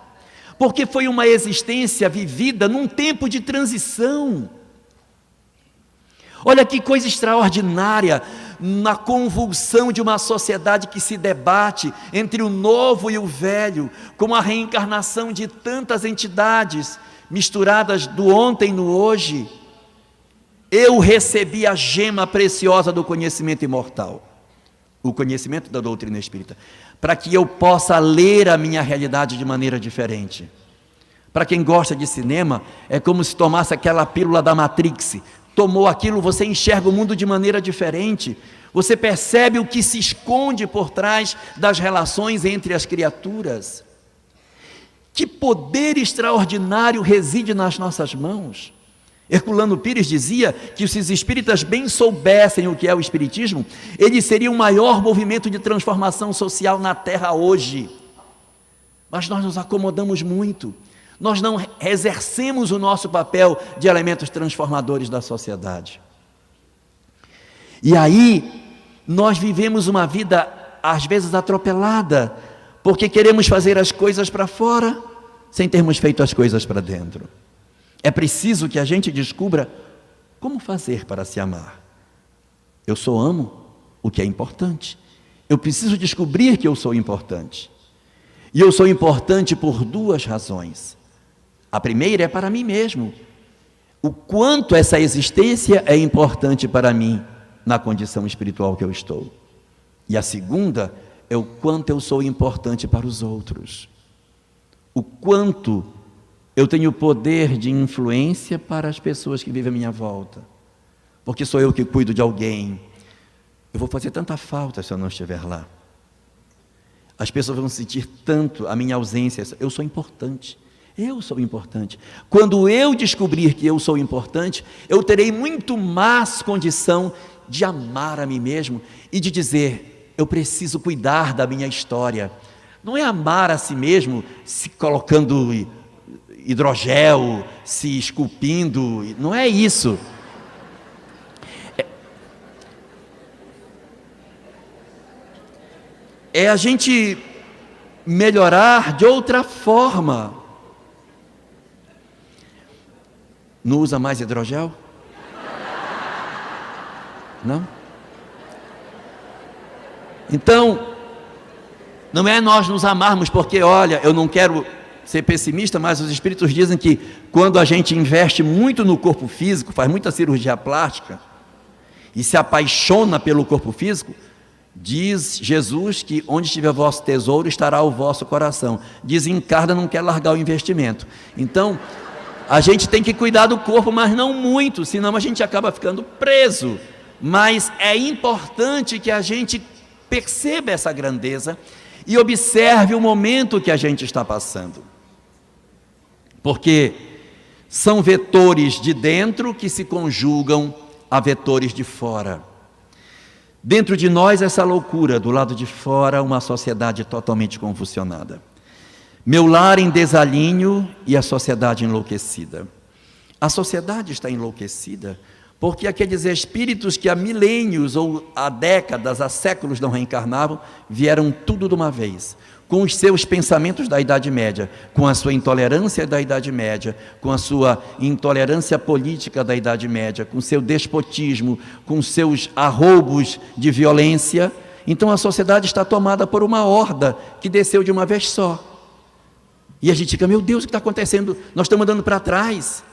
porque foi uma existência vivida num tempo de transição. Olha que coisa extraordinária, na convulsão de uma sociedade que se debate entre o novo e o velho, com a reencarnação de tantas entidades misturadas do ontem e no hoje. Eu recebi a gema preciosa do conhecimento imortal. o conhecimento da doutrina espírita, para que eu possa ler a minha realidade de maneira diferente. Para quem gosta de cinema, é como se tomasse aquela pílula da Matrix. Tomou aquilo, você enxerga o mundo de maneira diferente. Você percebe o que se esconde por trás das relações entre as criaturas. Que poder extraordinário reside nas nossas mãos. Herculano Pires dizia que se os espíritas bem soubessem o que é o espiritismo, ele seria o maior movimento de transformação social na Terra hoje. Mas nós nos acomodamos muito. Nós não exercemos o nosso papel de elementos transformadores da sociedade. E aí, nós vivemos uma vida, às vezes, atropelada, porque queremos fazer as coisas para fora, sem termos feito as coisas para dentro. É preciso que a gente descubra como fazer para se amar. Eu só amo o que é importante. Eu preciso descobrir que eu sou importante. E eu sou importante por duas razões. A primeira é para mim mesmo. O quanto essa existência é importante para mim na condição espiritual que eu estou. E a segunda é o quanto eu sou importante para os outros. O quanto eu tenho poder de influência para as pessoas que vivem à minha volta. Porque sou eu que cuido de alguém. Eu vou fazer tanta falta se eu não estiver lá. As pessoas vão sentir tanto a minha ausência. Eu sou importante. Eu sou importante. Quando eu descobrir que eu sou importante, eu terei muito mais condição de amar a mim mesmo e de dizer, eu preciso cuidar da minha história. Não é amar a si mesmo se colocando hidrogel, se esculpindo, não é isso. É a gente melhorar de outra forma. Não usa mais hidrogel? Não? Então, não é nós nos amarmos porque, olha, eu não quero ser pessimista, mas os espíritos dizem que quando a gente investe muito no corpo físico, faz muita cirurgia plástica e se apaixona pelo corpo físico, diz Jesus que onde estiver o vosso tesouro estará o vosso coração. Desencarna, não quer largar o investimento. Então, a gente tem que cuidar do corpo, mas não muito, senão a gente acaba ficando preso. Mas é importante que a gente perceba essa grandeza e observe o momento que a gente está passando. Porque são vetores de dentro que se conjugam a vetores de fora. Dentro de nós essa loucura, do lado de fora uma sociedade totalmente convulsionada. Meu lar em desalinho e a sociedade enlouquecida. A sociedade está enlouquecida porque aqueles espíritos que há milênios ou há décadas, há séculos não reencarnavam, vieram tudo de uma vez, com os seus pensamentos da Idade Média, com a sua intolerância da Idade Média, com a sua intolerância política da Idade Média, com seu despotismo, com seus arroubos de violência. Então a sociedade está tomada por uma horda que desceu de uma vez só. E a gente fica, meu Deus, o que está acontecendo? Nós estamos andando para trás.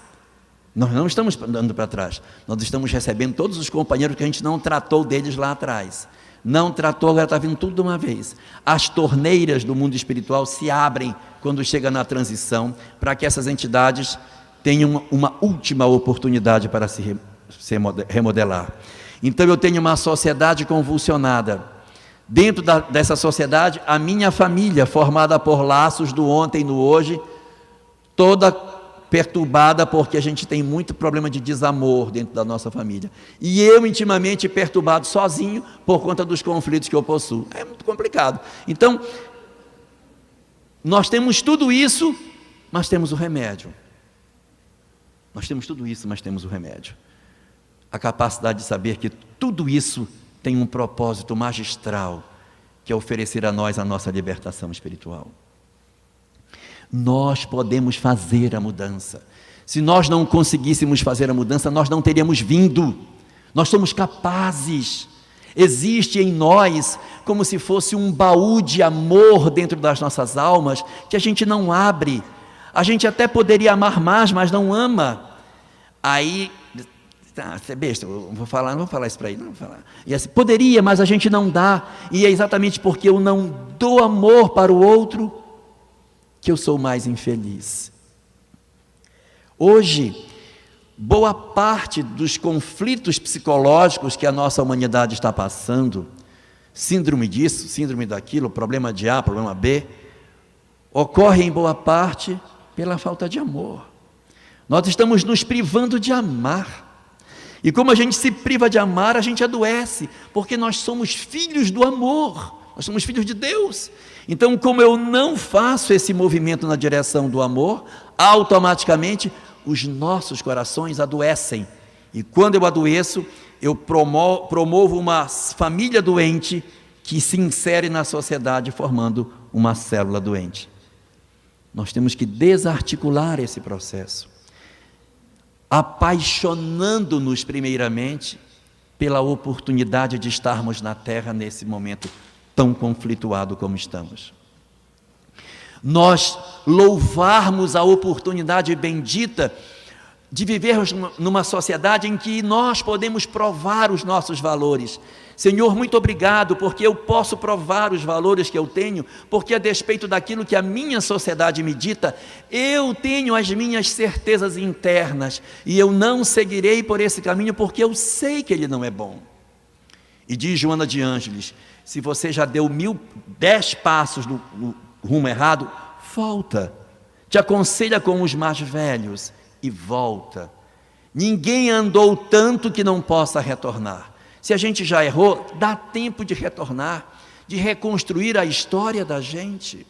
Nós não estamos andando para trás. Nós estamos recebendo todos os companheiros que a gente não tratou deles lá atrás. Não tratou, agora está vindo tudo de uma vez. As torneiras do mundo espiritual se abrem quando chega na transição, para que essas entidades tenham uma última oportunidade para se remodelar. Então eu tenho uma sociedade convulsionada. Dentro dessa sociedade, a minha família, formada por laços do ontem e do hoje, toda perturbada porque a gente tem muito problema de desamor dentro da nossa família. E eu intimamente perturbado sozinho por conta dos conflitos que eu possuo. É muito complicado. Então, nós temos tudo isso, mas temos o remédio. Nós temos tudo isso, mas temos o remédio. A capacidade de saber que tudo isso tem um propósito magistral, que é oferecer a nós a nossa libertação espiritual. Nós podemos fazer a mudança. Se nós não conseguíssemos fazer a mudança, nós não teríamos vindo. Nós somos capazes. Existe em nós como se fosse um baú de amor dentro das nossas almas, que a gente não abre. A gente até poderia amar mais, mas não ama. Aí Tá, você é besta, eu não vou falar isso para ele, não vou falar. E assim, poderia, mas a gente não dá. E é exatamente porque eu não dou amor para o outro que eu sou mais infeliz. Hoje, boa parte dos conflitos psicológicos que a nossa humanidade está passando, síndrome disso, síndrome daquilo, problema de A, problema B, ocorre em boa parte pela falta de amor. Nós estamos nos privando de amar. E como a gente se priva de amar, a gente adoece, porque nós somos filhos do amor, nós somos filhos de Deus. Então, como eu não faço esse movimento na direção do amor, automaticamente os nossos corações adoecem. E quando eu adoeço, eu promovo uma família doente que se insere na sociedade formando uma célula doente. Nós temos que desarticular esse processo, apaixonando-nos primeiramente pela oportunidade de estarmos na terra nesse momento tão conflituado como estamos. Nós louvarmos a oportunidade bendita de vivermos numa sociedade em que nós podemos provar os nossos valores. Senhor, muito obrigado, porque eu posso provar os valores que eu tenho, porque a despeito daquilo que a minha sociedade me dita, eu tenho as minhas certezas internas, e eu não seguirei por esse caminho, porque eu sei que ele não é bom. E diz Joana de Ângeles, se você já deu 10 passos no rumo errado, volta, te aconselha com os mais velhos, e volta. Ninguém andou tanto que não possa retornar. Se a gente já errou, dá tempo de retornar, de reconstruir a história da gente.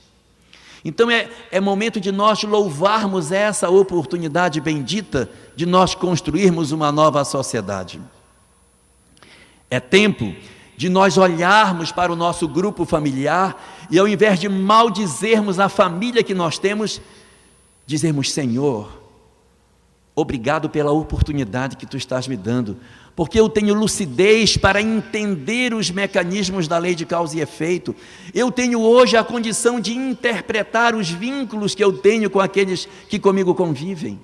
Então é momento de nós louvarmos essa oportunidade bendita de nós construirmos uma nova sociedade. É tempo de nós olharmos para o nosso grupo familiar e, ao invés de maldizermos a família que nós temos, dizermos: Senhor, obrigado pela oportunidade que Tu estás me dando, porque eu tenho lucidez para entender os mecanismos da lei de causa e efeito. Eu tenho hoje a condição de interpretar os vínculos que eu tenho com aqueles que comigo convivem.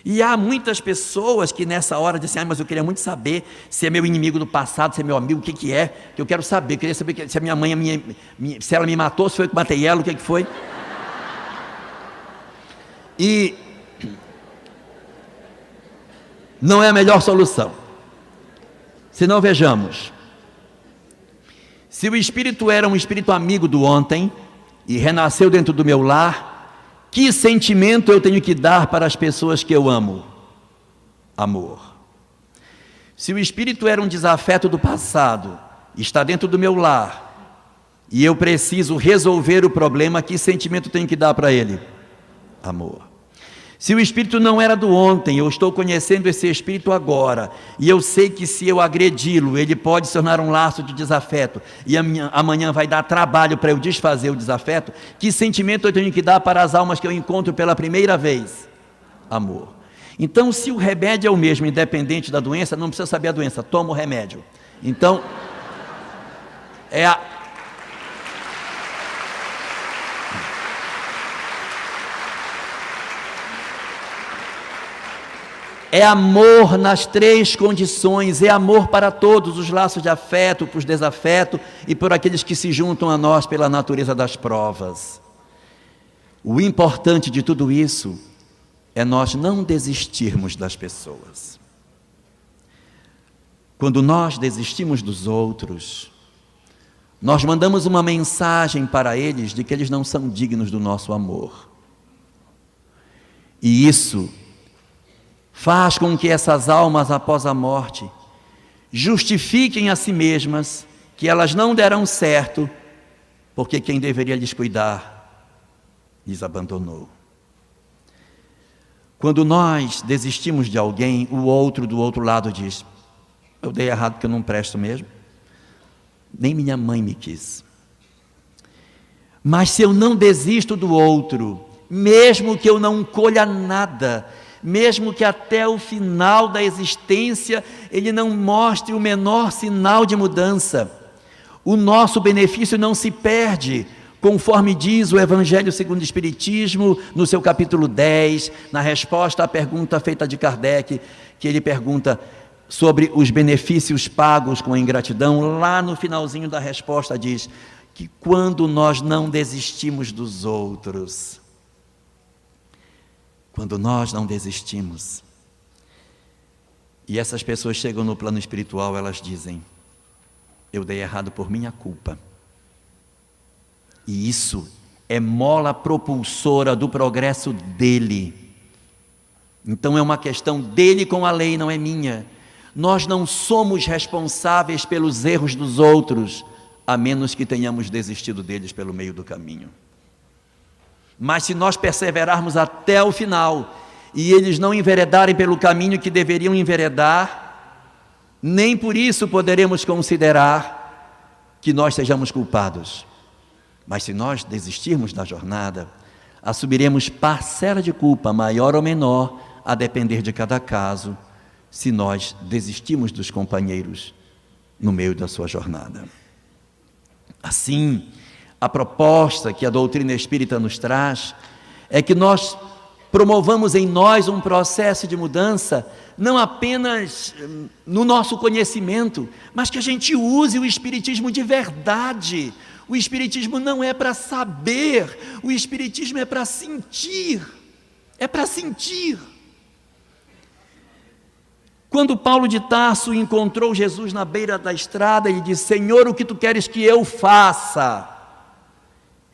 E há muitas pessoas que nessa hora dizem: mas eu queria muito saber se é meu inimigo do passado, se é meu amigo, o que é, que eu quero saber. Eu queria saber se a minha mãe, se ela me matou, se foi eu que matei ela, o que foi. E não é a melhor solução. Se não, vejamos, se o espírito era um espírito amigo do ontem e renasceu dentro do meu lar, que sentimento eu tenho que dar para as pessoas que eu amo? Amor. Se o espírito era um desafeto do passado, está dentro do meu lar, e eu preciso resolver o problema, que sentimento eu tenho que dar para ele? Amor. Se o espírito não era do ontem, eu estou conhecendo esse espírito agora, e eu sei que se eu agredi-lo, ele pode se tornar um laço de desafeto, e amanhã vai dar trabalho para eu desfazer o desafeto, que sentimento eu tenho que dar para as almas que eu encontro pela primeira vez? Amor. Então, se o remédio é o mesmo, independente da doença, não precisa saber a doença, toma o remédio. Então, é amor nas 3 condições, é amor para todos, os laços de afeto, para os desafetos e por aqueles que se juntam a nós pela natureza das provas. O importante de tudo isso é nós não desistirmos das pessoas. Quando nós desistimos dos outros, nós mandamos uma mensagem para eles de que eles não são dignos do nosso amor. E isso faz com que essas almas, após a morte, justifiquem a si mesmas que elas não deram certo, porque quem deveria lhes cuidar, lhes abandonou. Quando nós desistimos de alguém, o outro do outro lado diz: eu dei errado porque eu não presto mesmo, nem minha mãe me quis. Mas se eu não desisto do outro, mesmo que eu não colha nada, mesmo que até o final da existência ele não mostre o menor sinal de mudança, o nosso benefício não se perde, conforme diz o Evangelho segundo o Espiritismo, no seu capítulo 10, na resposta à pergunta feita de Kardec, que ele pergunta: sobre os benefícios pagos com a ingratidão, lá no finalzinho da resposta diz que quando nós não desistimos dos outros, quando nós não desistimos, e essas pessoas chegam no plano espiritual, elas dizem: eu dei errado por minha culpa. E isso é mola propulsora do progresso dele. Então é uma questão dele com a lei, não é minha. Nós não somos responsáveis pelos erros dos outros, a menos que tenhamos desistido deles pelo meio do caminho. Mas se nós perseverarmos até o final, e eles não enveredarem pelo caminho que deveriam enveredar, nem por isso poderemos considerar que nós sejamos culpados. Mas se nós desistirmos da jornada, assumiremos parcela de culpa, maior ou menor, a depender de cada caso, se nós desistirmos dos companheiros no meio da sua jornada. Assim, a proposta que a doutrina espírita nos traz é que nós promovamos em nós um processo de mudança, não apenas no nosso conhecimento, mas que a gente use o Espiritismo de verdade. O Espiritismo não é para saber, o Espiritismo é para sentir, é para sentir. Quando Paulo de Tarso encontrou Jesus na beira da estrada, ele disse: Senhor, o que tu queres que eu faça?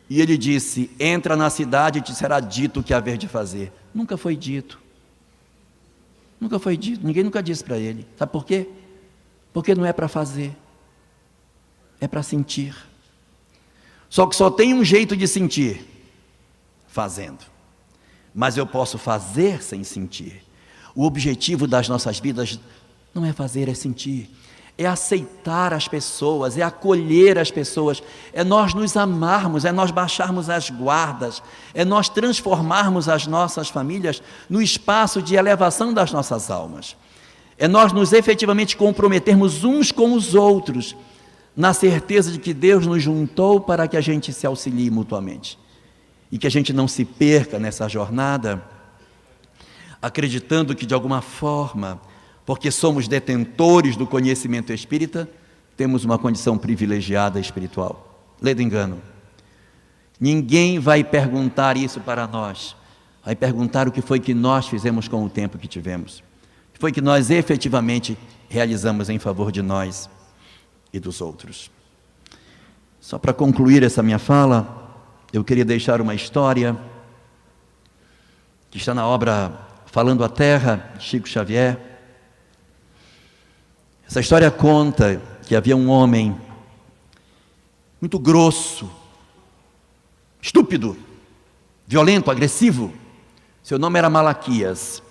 E ele disse: entra na cidade e te será dito o que haver de fazer. Nunca foi dito. Nunca foi dito, ninguém nunca disse para ele. Sabe por quê? Porque não é para fazer, é para sentir. Só que só tem um jeito de sentir: fazendo. Mas eu posso fazer sem sentir. O objetivo das nossas vidas não é fazer, é sentir. É aceitar as pessoas, é acolher as pessoas, é nós nos amarmos, é nós baixarmos as guardas, é nós transformarmos as nossas famílias no espaço de elevação das nossas almas. É nós nos efetivamente comprometermos uns com os outros, na certeza de que Deus nos juntou para que a gente se auxilie mutuamente. E que a gente não se perca nessa jornada, acreditando que de alguma forma, porque somos detentores do conhecimento espírita, temos uma condição privilegiada espiritual. Lê do engano. Ninguém vai perguntar isso para nós, vai perguntar o que foi que nós fizemos com o tempo que tivemos, o que foi que nós efetivamente realizamos em favor de nós e dos outros. Só para concluir essa minha fala, eu queria deixar uma história que está na obra Falando a Terra, de Chico Xavier. Essa história conta que havia um homem muito grosso, estúpido, violento, agressivo. Seu nome era Malaquias.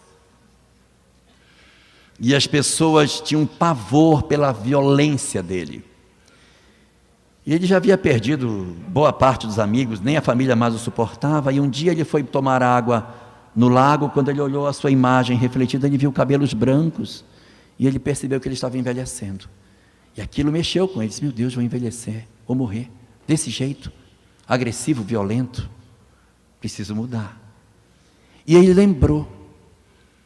E as pessoas tinham pavor pela violência dele. E ele já havia perdido boa parte dos amigos, nem a família mais o suportava. E um dia ele foi tomar água no lago. Quando ele olhou a sua imagem refletida, ele viu cabelos brancos. E ele percebeu que ele estava envelhecendo. E aquilo mexeu com ele. Ele disse: meu Deus, vou envelhecer, vou morrer. Desse jeito, agressivo, violento. Preciso mudar. E ele lembrou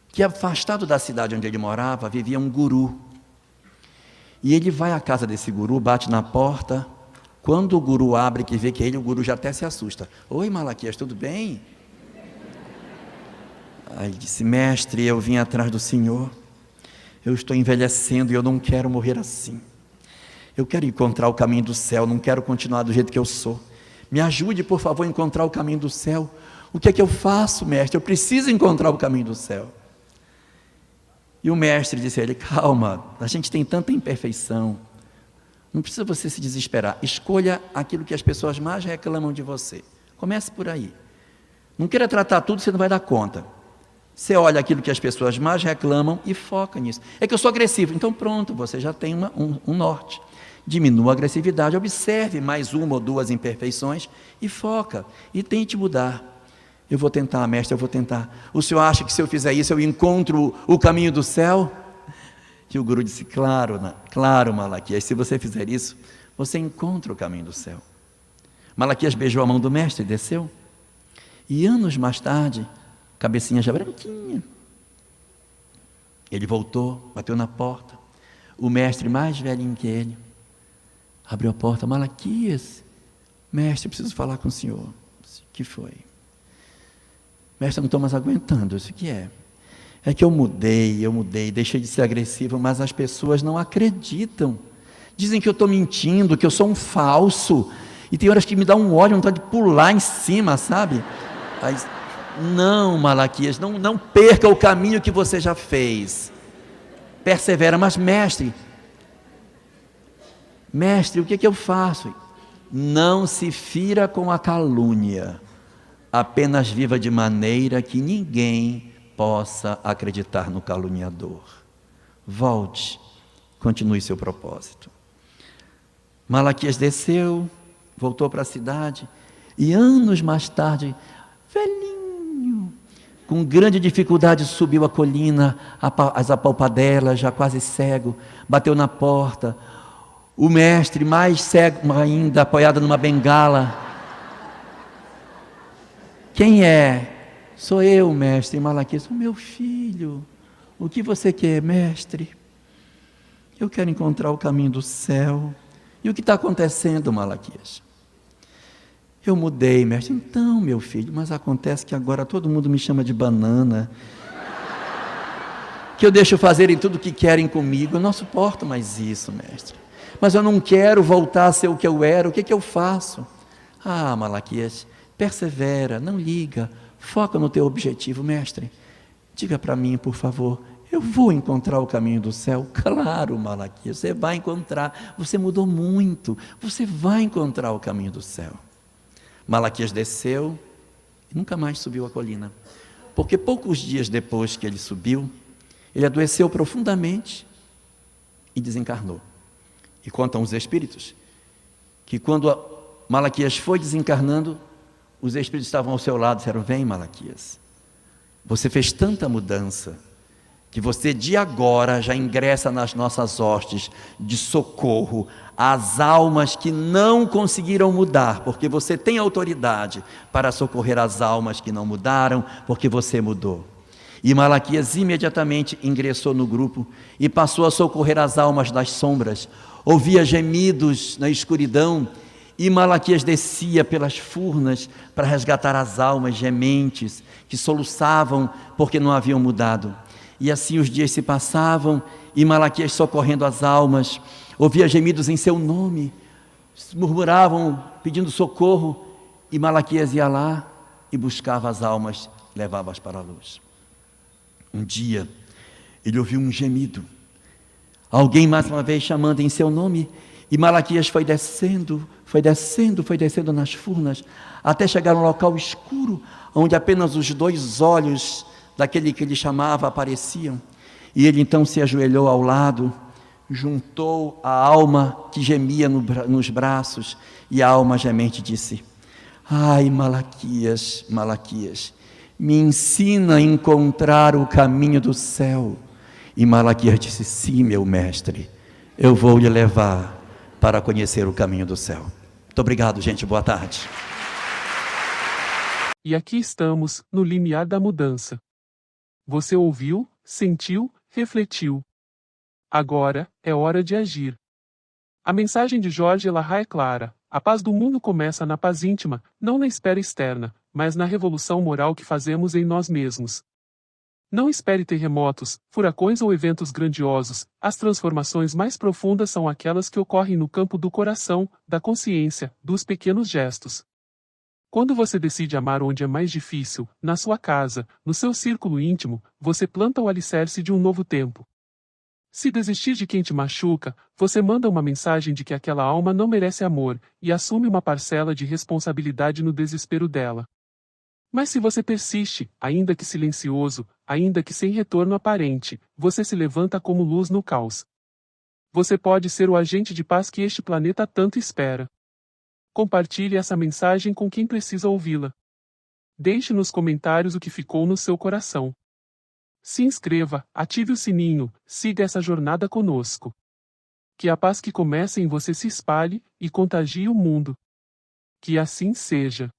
que afastado da cidade onde ele morava, vivia um guru. E ele vai à casa desse guru, bate na porta. Quando o guru abre, que vê que é ele, o guru já até se assusta. Oi, Malaquias, tudo bem? Aí ele disse: mestre, eu vim atrás do senhor. Eu estou envelhecendo e eu não quero morrer assim. Eu quero encontrar o caminho do céu, não quero continuar do jeito que eu sou. Me ajude, por favor, a encontrar o caminho do céu. O que é que eu faço, mestre? Eu preciso encontrar o caminho do céu. E o mestre disse a ele: calma, a gente tem tanta imperfeição. Não precisa você se desesperar. Escolha aquilo que as pessoas mais reclamam de você. Comece por aí. Não queira tratar tudo, você não vai dar conta. Você olha aquilo que as pessoas mais reclamam e foca nisso. É que eu sou agressivo. Então pronto, você já tem um norte. Diminua a agressividade, observe mais uma ou duas imperfeições e foca. E tente mudar. Eu vou tentar, mestre, eu vou tentar. O senhor acha que se eu fizer isso, eu encontro o caminho do céu? E o guru disse: claro, claro, Malaquias, se você fizer isso, você encontra o caminho do céu. Malaquias beijou a mão do mestre e desceu. E anos mais tarde, cabecinha já branquinha, Ele voltou, bateu na porta. O mestre, mais velhinho que ele, abriu a porta. Malaquias, mestre, preciso falar com o senhor. O que foi? Mestre, eu não estou mais aguentando. Isso que é? É que eu mudei, deixei de ser agressivo, mas as pessoas não acreditam. Dizem que eu estou mentindo, que eu sou um falso. E tem horas que me dá um ódio, vontade de pular em cima, sabe? Mas, não, Malaquias, não perca o caminho que você já fez. Persevera, mas mestre, o que eu faço? Não se fira com a calúnia, apenas viva de maneira que ninguém possa acreditar no caluniador. Volte, continue seu propósito. Malaquias desceu, voltou para a cidade, e anos mais tarde, velhinho, com grande dificuldade subiu a colina, as apalpadelas, já quase cego, bateu na porta. O mestre, mais cego ainda, apoiado numa bengala. Quem é? Sou eu, mestre. Malaquias, o meu filho. O que você quer, mestre? Eu quero encontrar o caminho do céu. E o que está acontecendo, Malaquias? Eu mudei, mestre. Então, meu filho, mas acontece que agora todo mundo me chama de banana. Que eu deixo fazerem tudo o que querem comigo. Eu não suporto mais isso, mestre. Mas eu não quero voltar a ser o que eu era. O que eu faço? Ah, Malaquias, persevera, não liga. Foca no teu objetivo, mestre. Diga para mim, por favor, eu vou encontrar o caminho do céu? Claro, Malaquias, você vai encontrar. Você mudou muito, você vai encontrar o caminho do céu. Malaquias desceu e nunca mais subiu a colina. Porque poucos dias depois que ele subiu, ele adoeceu profundamente e desencarnou. E contam os espíritos que quando Malaquias foi desencarnando, os espíritos estavam ao seu lado e disseram: vem, Malaquias, você fez tanta mudança que você de agora já ingressa nas nossas hostes de socorro às almas que não conseguiram mudar, porque você tem autoridade para socorrer as almas que não mudaram, porque você mudou. E Malaquias imediatamente ingressou no grupo e passou a socorrer as almas das sombras. Ouvia gemidos na escuridão, e Malaquias descia pelas furnas para resgatar as almas gementes que soluçavam porque não haviam mudado. E assim os dias se passavam, e Malaquias socorrendo as almas, ouvia gemidos em seu nome, murmuravam pedindo socorro, e Malaquias ia lá e buscava as almas, levava-as para a luz. Um dia ele ouviu um gemido, alguém mais uma vez chamando em seu nome, e Malaquias foi descendo nas furnas, até chegar a um local escuro, onde apenas os dois olhos daquele que ele chamava apareciam. E ele então se ajoelhou ao lado, juntou a alma que gemia nos braços, e a alma gemente disse: ai, Malaquias, Malaquias, me ensina a encontrar o caminho do céu. E Malaquias disse: sim, meu mestre, eu vou lhe levar para conhecer o caminho do céu. Muito obrigado, gente, boa tarde. E aqui estamos, no limiar da mudança. Você ouviu, sentiu, refletiu. Agora é hora de agir. A mensagem de Jorge Elahá é clara: a paz do mundo começa na paz íntima, não na esfera externa, mas na revolução moral que fazemos em nós mesmos. Não espere terremotos, furacões ou eventos grandiosos. As transformações mais profundas são aquelas que ocorrem no campo do coração, da consciência, dos pequenos gestos. Quando você decide amar onde é mais difícil, na sua casa, no seu círculo íntimo, você planta o alicerce de um novo tempo. Se desistir de quem te machuca, você manda uma mensagem de que aquela alma não merece amor, e assume uma parcela de responsabilidade no desespero dela. Mas se você persiste, ainda que silencioso, ainda que sem retorno aparente, você se levanta como luz no caos. Você pode ser o agente de paz que este planeta tanto espera. Compartilhe essa mensagem com quem precisa ouvi-la. Deixe nos comentários o que ficou no seu coração. Se inscreva, ative o sininho, siga essa jornada conosco. Que a paz que começa em você se espalhe e contagie o mundo. Que assim seja.